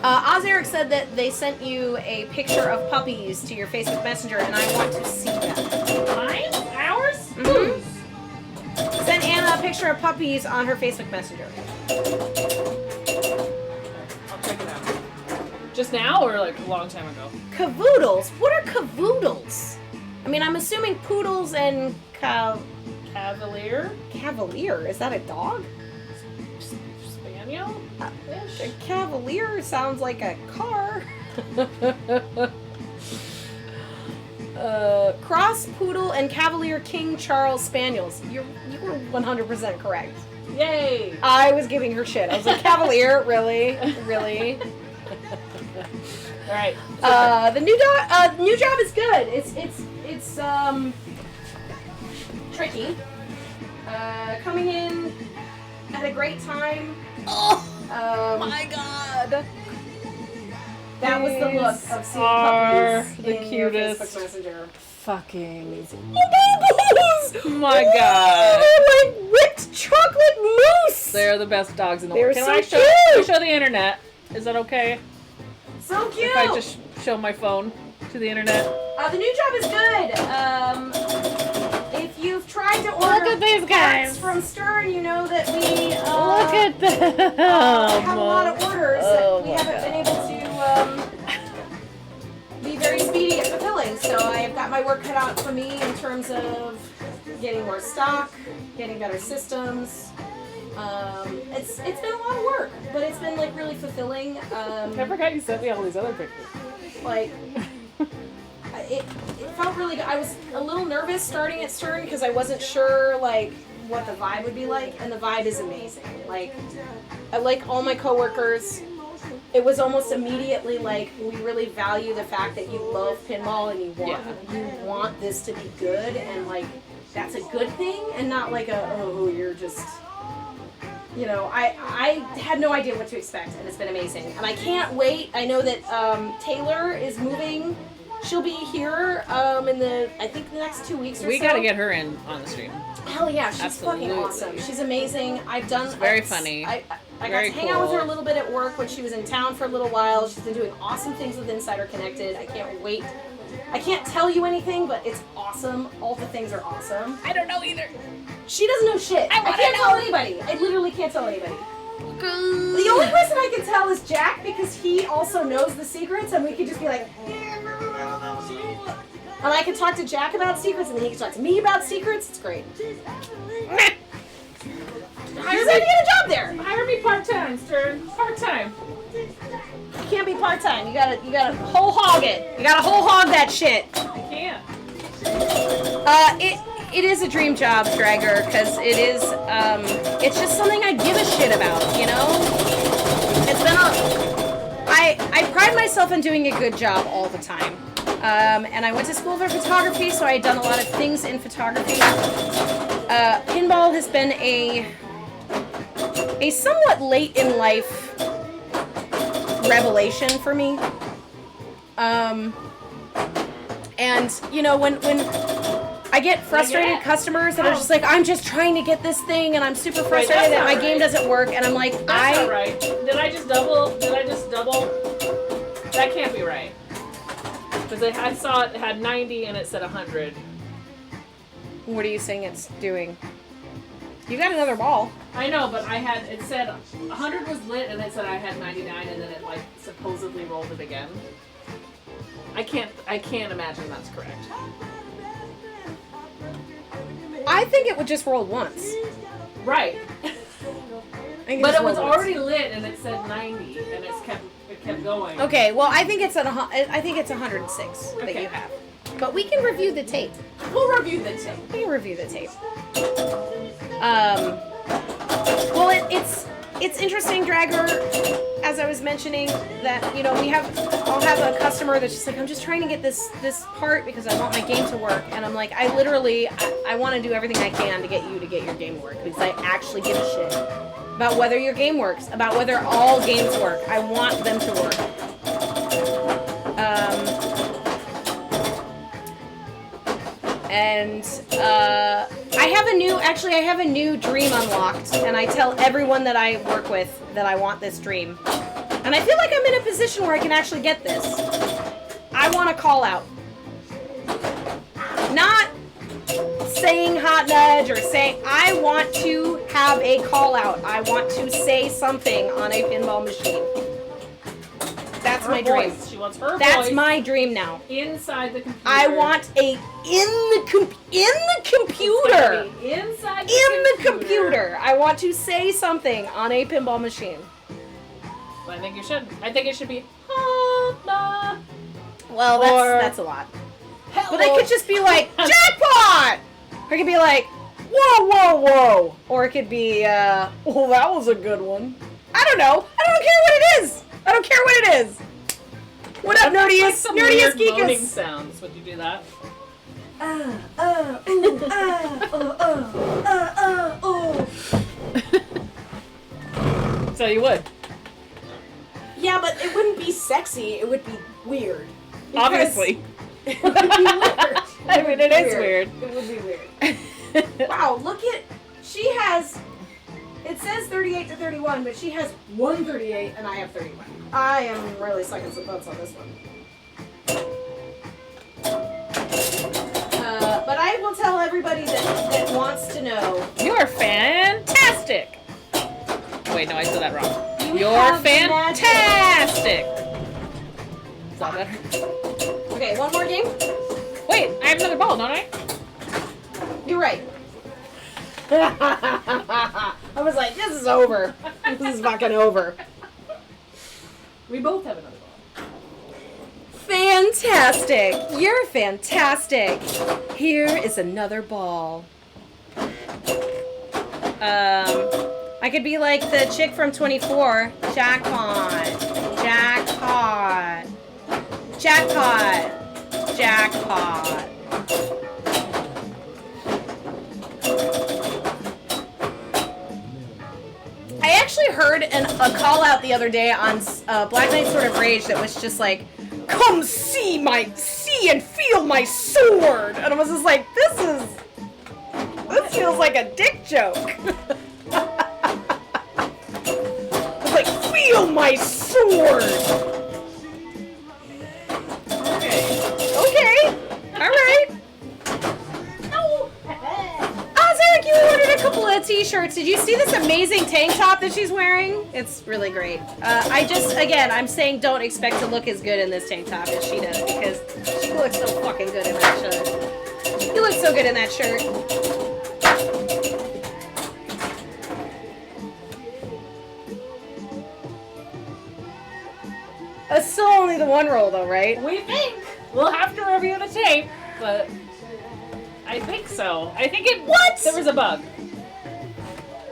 Eric said that they sent you a picture of puppies to your Facebook Messenger, and I want to see them. Mine? Ours? Mm-hmm. Sent Anna a picture of puppies on her Facebook Messenger. I'll check it out. Just now or like a long time ago? Cavoodles? What are cavoodles? I mean, I'm assuming poodles and Cavalier? Cavalier. Is that a dog? Spaniel? A Cavalier sounds like a car. Cross Poodle and Cavalier King Charles Spaniels. You were 100% correct. Yay! I was giving her shit. I was like, Cavalier? Really? Really? All right. The new job is good. It's tricky. Coming in at a great time. Oh my god. That was the look of seeing puppies the in your cutest. Facebook Messenger. Fucking. Babies! My god. They're like whipped chocolate mousse. They're the best dogs in the They're world. Can so I cute. show the internet? Is that okay? So cute. If I just show my phone to the internet? The new job is good. If you've tried to order Look at these guys. parts from Stern, you know that we Look at them. have a lot of orders Oh that we my haven't been able to be very speedy at fulfilling. So I've got my work cut out for me in terms of getting more stock, getting better systems. It's been a lot of work, but it's been like really fulfilling. I forgot you sent me all these other pictures. Like it felt really good. I was a little nervous starting at Stern because I wasn't sure like what the vibe would be like, and the vibe is amazing. Like I like all my coworkers. it was almost immediately like, we really value the fact that you love pinball and you want this to be good, and like that's a good thing, and not like you're just, you know, I had no idea what to expect, and it's been amazing, and I can't wait. I know that Taylor is moving. She'll be here in the next 2 weeks or so. We gotta get her in on the stream. Hell yeah, she's Absolutely. fucking awesome. She's amazing. I've done. She's very funny. I got Very to hang out with her a cool. little bit at work when she was in town for a little while. She's been doing awesome things with Insider Connected. I can't wait. I can't tell you anything, but it's awesome. All the things are awesome. I don't know either. She doesn't know shit. I can't tell anybody. I literally can't tell anybody. The only person I can tell is Jack, because he also knows the secrets, and we could just be like, and I can talk to Jack about secrets, and then he can talk to me about secrets. It's great. Hire me to get a job there. Hire me part-time, Stern. Part-time. You can't be part-time. You gotta whole hog it. You gotta whole hog that shit. I can't. It is a dream job, Dragger, because it is, it's just something I give a shit about, you know? It's been I pride myself in doing a good job all the time. And I went to school for photography, so I had done a lot of things in photography. Pinball has been a somewhat late in life revelation for me. And, you know, when I get frustrated customers that are just like, I'm just trying to get this thing, and I'm super frustrated that my game doesn't work, and I'm like, That's not right. Did I just double? That can't be right. Because I saw it had 90 and it said 100. What are you saying it's doing? You got another ball. I know, but it said 100 was lit and it said I had 99, and then it like supposedly rolled it again. I can't imagine that's correct. I think it would just roll once. Right. But it was already lit and it said 90 and it kept going. Okay, well I think it's 106 that you have. But we can review the tape. We'll review the tape. We can review the tape. Well, it's interesting, Dragger, as I was mentioning, that, you know, I'll have a customer that's just like, I'm just trying to get this part because I want my game to work, and I'm like, I want to do everything I can to get your game to work, because I actually give a shit about whether your game works, about whether all games work. I want them to work. And I have a new dream unlocked, and I tell everyone that I work with that I want this dream. And I feel like I'm in a position where I can actually get this. I want to call out. Not saying hot nudge or saying, I want to have a call out. I want to say something on a pinball machine. That's my dream. She wants her That's voice my dream now. inside the computer. I want in the computer. Inside In the computer. I want to say something on a pinball machine. I think you should. I think it should be Honda. Well, Or- that's a lot. But I could just be like, jackpot! Or it could be like, whoa, whoa, whoa. Or it could be, oh, that was a good one. I don't know. I don't care what it is. I don't care what it is. What up, nerdiest? Some Nerdiest weird moaning geekus? sounds. Would you do that? So you would. Yeah, but it wouldn't be sexy. It would be weird. Because Obviously. It would be weird. I mean, it is weird. It would be weird. Wow, look at... She has... It says 38 to 31, but she has 138 and I have 31. I am really sucking some butts on this one. But I will tell everybody that wants to know. You are fantastic. Wait, no, I said that wrong. You're have fantastic. Is that better? Okay, one more game? Wait, I have another ball, don't I? You're right. I was like, this is over. This is fucking over. We both have another ball. Fantastic. You're fantastic. Here is another ball. I could be like the chick from 24. Jackpot. Jackpot. Jackpot. Jackpot. I actually heard a call out the other day on Black Knight Sword of Rage that was just like, "Come see and feel my sword," and I was just like, this feels like a dick joke. It's like, feel my sword. Okay. All right. Eric, you ordered a couple of t-shirts. Did you see this amazing tank top that she's wearing? It's really great. I'm saying don't expect to look as good in this tank top as she does because she looks so fucking good in that shirt. You look so good in that shirt. It's still only the one roll though, right? We think. We'll have to review the tape, but I think so. I think it... What? There was a bug.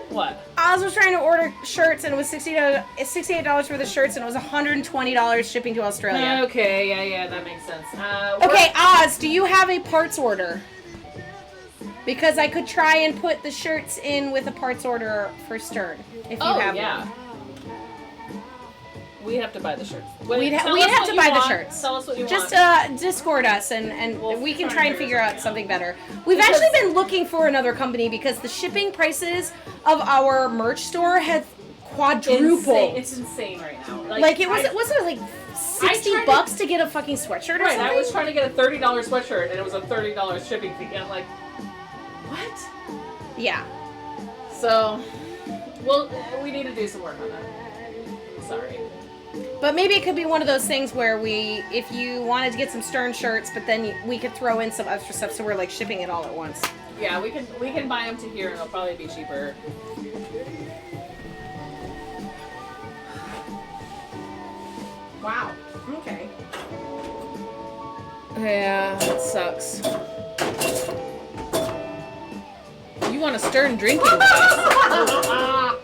What? Oz was trying to order shirts and it was $68 for the shirts and it was $120 shipping to Australia. Okay, yeah, that makes sense. Okay, Oz, do you have a parts order? Because I could try and put the shirts in with a parts order for Stern, if you have one. We have to buy the shirts. We'd have to buy the shirts. Tell us what you want. want. Discord us and we can try and figure out something better. We've Because- actually been looking for another company because the shipping prices of our merch store have quadrupled. It's insane right now. Like it wasn't it like $60 to get a fucking sweatshirt or Right, something? I was trying to get a $30 sweatshirt and it was a $30 shipping fee. And I'm like, what? Yeah. So, well, we need to do some work on that. Sorry. But maybe it could be one of those things where if you wanted to get some Stern shirts, but then we could throw in some extra stuff so we're like shipping it all at once. Yeah, we can buy them to here and it'll probably be cheaper. Wow. Okay. Yeah, it sucks. You want a Stern drinking glass?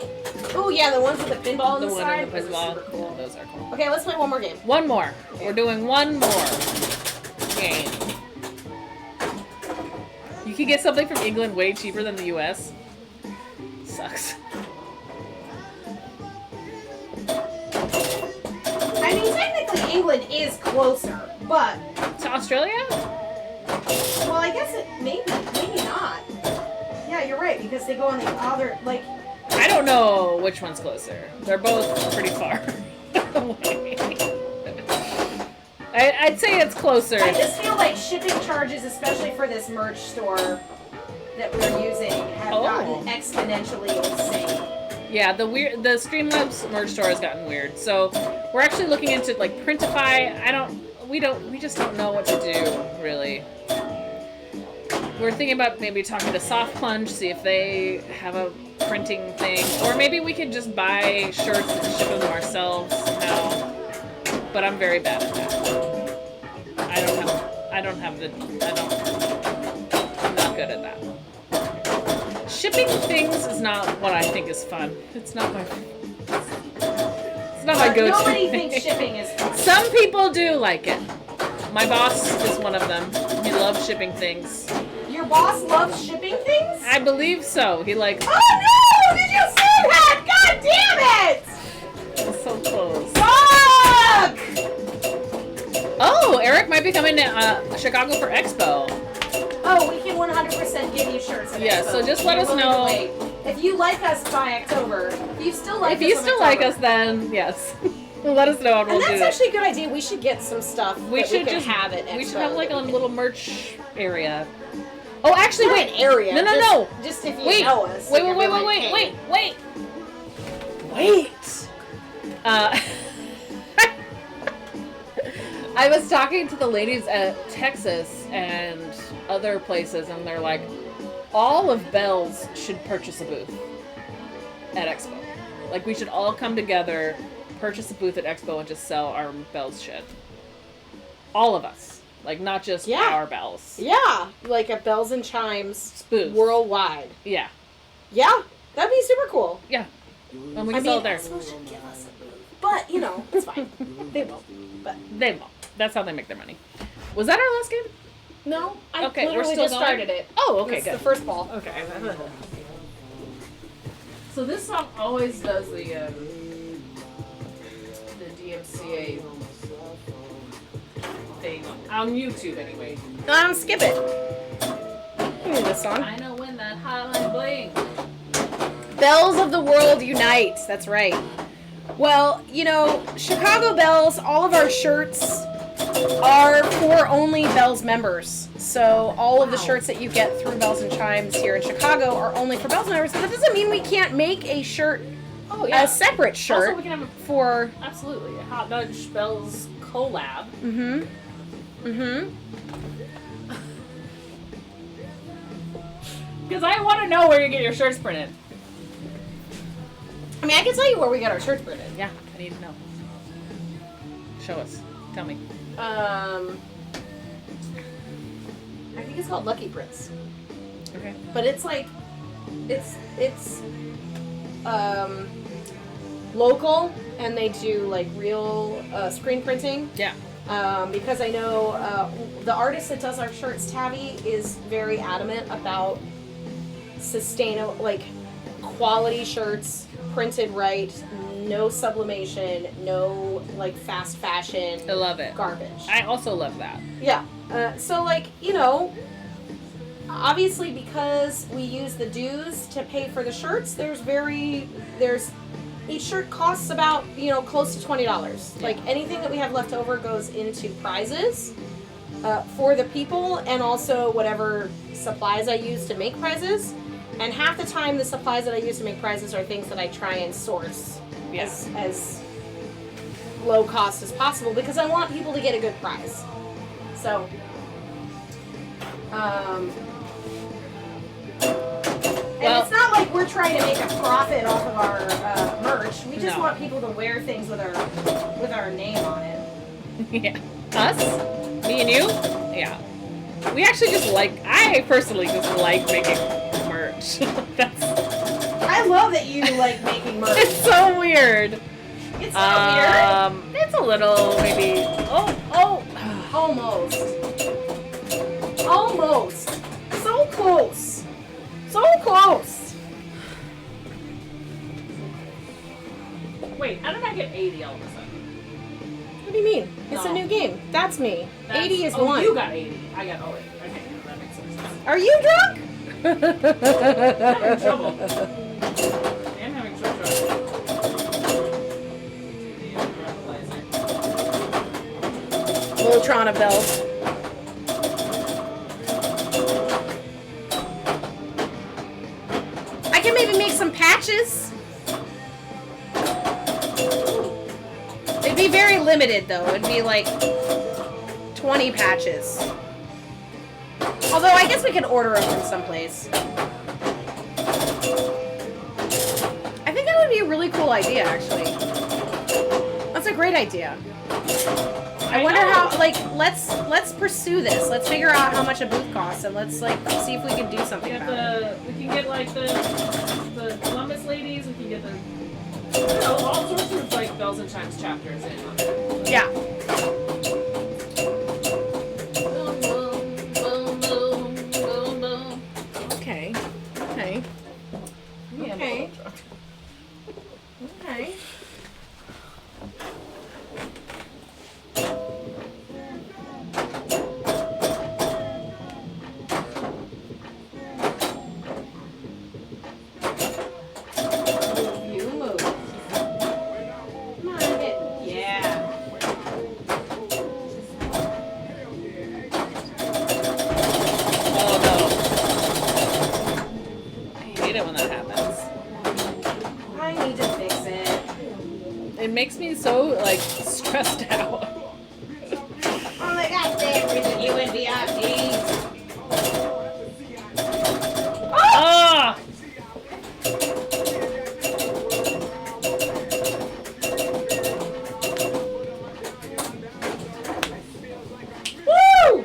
Oh yeah, the ones with the pinball on The the one side. in the pinball. Yeah, those are cool. Okay, let's play one more game. One more. We're doing one more game. You can get something from England way cheaper than the US. Sucks. I mean, technically England is closer, but To Australia? well, I guess it maybe not. Yeah, you're right because they go on the other like. I don't know which one's closer. They're both pretty far away. I'd say it's closer. I just feel like shipping charges, especially for this merch store that we're using, have gotten exponentially insane. Yeah, the Streamlabs merch store has gotten weird. So we're actually looking into like Printify. We just don't know what to do really. We're thinking about maybe talking to Soft Plunge, see if they have a printing thing, or maybe we could just buy shirts and ship them ourselves somehow. But I'm very bad at that. I'm not good at that. Shipping things is not what I think is fun. It's not my go-to. Nobody thinks shipping is fun. Some people do like it. My boss is one of them. He loves shipping things. Your boss loves shipping things? I believe so. He like. Oh no! Did you see that? God damn it! It's so close. Fuck! Oh, Eric might be coming to Chicago for Expo. Oh, we can 100% give you shirts. Yeah, so just let us know. If you like us by October, if you still like us, then yes. Let us know and we'll and do that's it. actually a good idea. We should get some stuff. We should can just have it. We should have like a little merch area. Oh, actually, Not wait. an area. No. Just if you know us. Wait. I was talking to the ladies at Texas and other places, and they're like, all of Bell's should purchase a booth at Expo. Like, we should all come together, purchase a booth at Expo, and just sell our Bell's shit. All of us. Like, not just our Bells. Yeah, like a Bells and Chimes booth. Worldwide. Yeah. Yeah, that'd be super cool. Yeah. And we can sell it there. Expo should give us a booth. But, you know, it's fine. They won't. But They won't. That's how they make their money. Was that our last game? no, I Okay, we're literally still just going? started it. Oh, okay, It's good. the first ball. Okay. So this song always does the DMCA thing on YouTube anyway. Skip it. You knew this song. I know when that highline bling. Bells of the World Unite. That's right. Well, you know, Chicago Bells, all of our shirts are for only Bells members. So all of the Wow. shirts that you get through Bells and Chimes here in Chicago are only for Bells members. But that doesn't mean we can't make a shirt, Oh yeah. a separate Also, shirt we can have for. absolutely a Hot Nudge Bells collab. Mm-hmm. Mm-hmm. Because I want to know where you get your shirts printed. I mean, I can tell you where we get our shirts printed. Yeah, I need to know. Show us. Tell me. I think it's called Lucky Prints. Okay. But it's like, it's local, and they do like real screen printing. Yeah. Because I know the artist that does our shirts, Tabby, is very adamant about sustainable, like quality shirts, printed right, no sublimation, no like fast fashion I love it. garbage. I also love that. Yeah. So, like, you know, obviously because we use the dues to pay for the shirts, each shirt costs about, you know, close to $20. Yeah. Like, anything that we have left over goes into prizes for the people, and also whatever supplies I use to make prizes. And half the time, the supplies that I use to make prizes are things that I try and source as low cost as possible, because I want people to get a good prize. So, and Well- it's not like we're trying to make a profit off of our merch. We just No. want people to wear things with our name on it. Yeah. Us? Me and you? Yeah. We actually just I personally just like making merch. That's, I love that you like making merch. it's so weird. It's not weird. It's a little, maybe, Almost. Almost. So close. So close. Wait, how did I get 80 all of a sudden? What do you mean? It's No. a new game. That's me. That's- 80 is oh, one. you got 80. I got, okay, that makes sense. Are you drunk? I'm having trouble. I'm having trouble. Voltron of bells. I can maybe make some patches. It'd be very limited though. It'd be like 20 patches. Although I guess we could order them from someplace. I think that would be a really cool idea, actually. That's a great idea. I wonder know. how, like, let's pursue this. Let's figure out how much a booth costs, and let's, like, see if we can do something about it. We can get like the Columbus ladies. We can get the all sorts of like Bells and Chimes chapters in on it. Yeah. Boom, boom, boom, boom, boom, boom. Okay. Okay. Yeah, Okay. Okay. You move. Come on, hit. Yeah. Oh no. I hate it when that happens. I need to fix it. It makes me so like stressed out. Oh my god, damn, reason you and VIPs. Ah! Woo!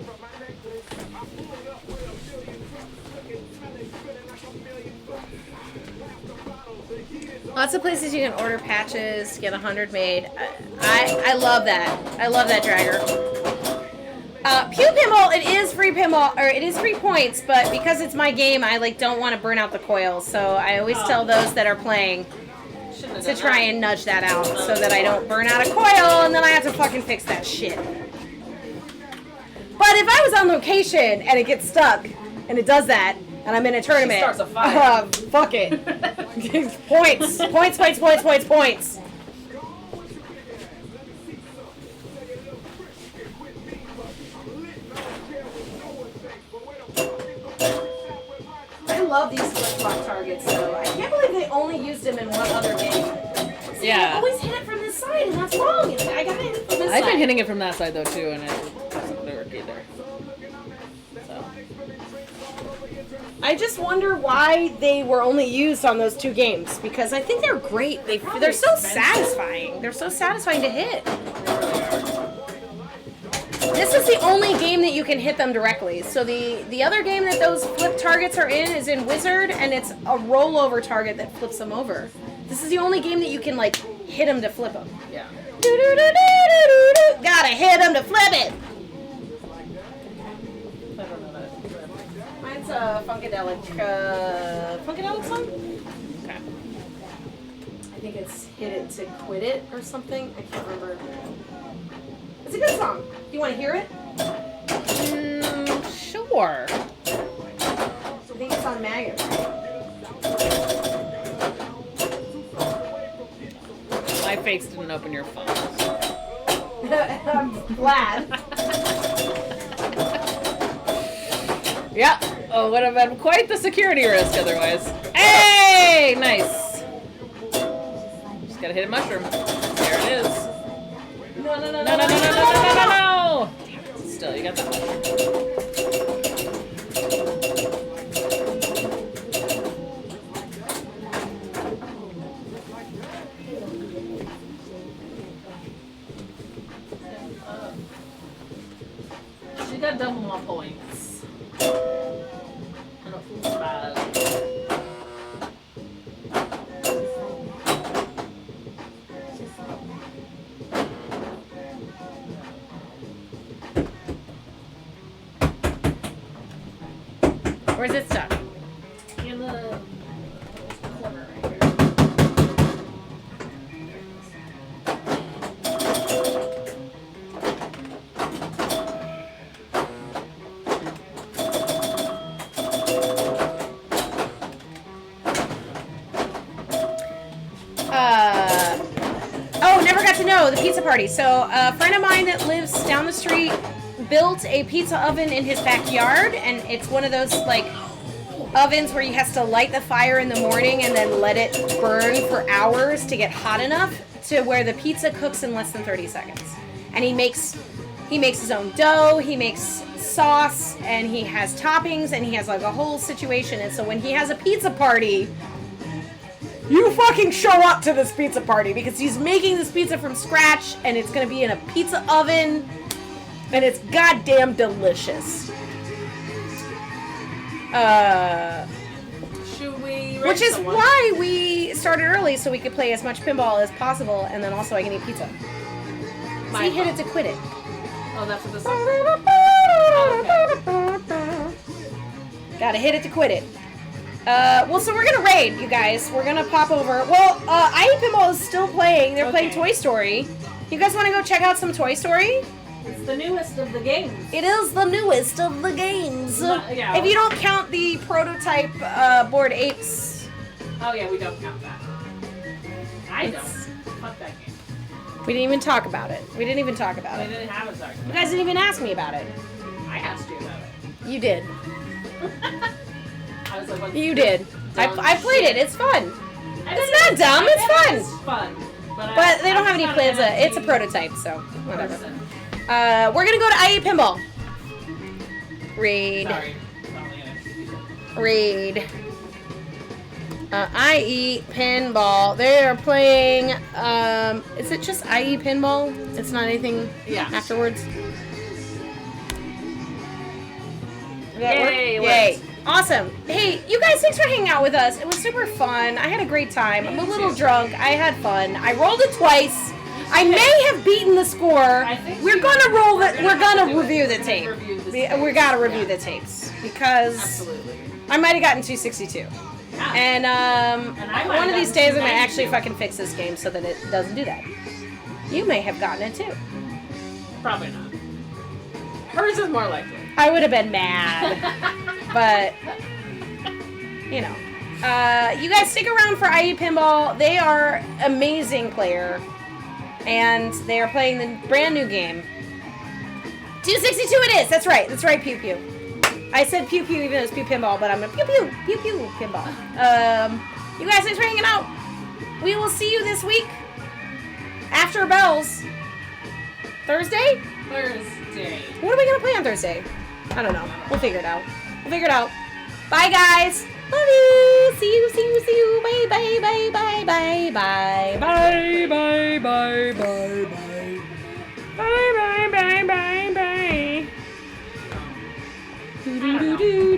Lots of places you can order patches to get 100 made. I love that. I love that, Dragger. Pew Pinball, it is free pinball, or it is free points, but because it's my game, I don't want to burn out the coils. So I always tell those that are playing to try and nudge that out so that I don't burn out a coil and then I have to fucking fix that shit. But if I was on location and it gets stuck and it does that and I'm in a tournament, She starts a fire. Fuck it. Points. Points, points, points, points, points. I love these flip-flop targets, though. I can't believe they only used them in one other game. See, Yeah. I always hit it from this side, and that's wrong. I gotta hit it from this side. I've been hitting it from that side though too, and it doesn't work either. So. I just wonder why they were only used on those 2 games, because I think they're great. They're so satisfying. They're so satisfying to hit. This is the only game that you can hit them directly. So the other game that those flip targets are in is in Wizard, and it's a rollover target that flips them over. This is the only game that you can hit them to flip them. Yeah. Gotta hit them to flip it. Mine's a Funkadelic song. Okay. I think it's Hit It to Quit It or something. I can't remember. It's a good song. Do you want to hear it? Sure. I think it's on Maggot. My fakes didn't open your phone. I'm glad. Yeah. Oh, would have been quite the security risk otherwise. Hey, nice. Just gotta hit a mushroom. There it is. No, no, no, No, no, no, no, no, no, no, no, no. Damn it. Still, you got that one. She got double my points. I don't feel so bad. Where's it stuck? In the corner right here. Oh, never got to know the pizza party. So a friend of mine that lives down the street built a pizza oven in his backyard, and it's one of those ovens where you have to light the fire in the morning and then let it burn for hours to get hot enough to where the pizza cooks in less than 30 seconds. And he makes his own dough, he makes sauce, and he has toppings, and he has a whole situation. And so when he has a pizza party, you fucking show up to this pizza party because he's making this pizza from scratch, and it's gonna be in a pizza oven, and it's goddamn delicious. Should we Which is why we started early, so we could play as much pinball as possible, and then also I can eat pizza. See, hit it to quit it. Oh, that's what this is. Okay. Gotta hit it to quit it. Well, so we're gonna raid, you guys. We're gonna pop over. Well, I Pinball is still playing. They're playing Toy Story. You guys want to go check out some Toy Story? It's the newest of the games. It is the newest of the games. Yeah. If you don't count the prototype Bored Apes. Oh yeah, we don't count that. I don't. Fuck that game. We didn't even talk about it. We didn't even talk about I it. didn't have a talk. You guys didn't even ask me about it. I asked you about it. You did. I was like, what? You did. I played it. It's fun. It's not dumb. I It's get fun. It's fun. But they don't have any plans. It's a prototype, so whatever. We're gonna go to IE Pinball. Raid. Sorry. Raid. IE Pinball. They are playing. Is it just IE Pinball? It's not anything afterwards. Yay! Yay! Awesome. Hey, you guys, thanks for hanging out with us. It was super fun. I had a great time. I'm a little drunk. I had fun. I rolled it twice. I may have beaten the score. We're gonna roll it. We're gonna review the tape. We gotta review the tapes because I might have gotten 262. And one of these days I'm gonna actually fucking fix this game so that it doesn't do that. You may have gotten it too. Probably not. Hers is more likely. I would have been mad, but you know. You guys stick around for IE Pinball. They are amazing player, and they are playing the brand new game. 262 it is. That's right. That's right. Pew pew. I said pew pew even though it's pew pinball, but I'm gonna pew pew pew pew pinball. You guys, thanks for hanging out. We will see you this week after bells. Thursday? Thursday. What are we gonna play on Thursday? I don't know. We'll figure it out. Bye, guys. Love you. See you. Bye, bye, bye, bye, bye, bye, bye, bye, bye, bye, bye, bye, bye, bye, bye, bye. Do do do do.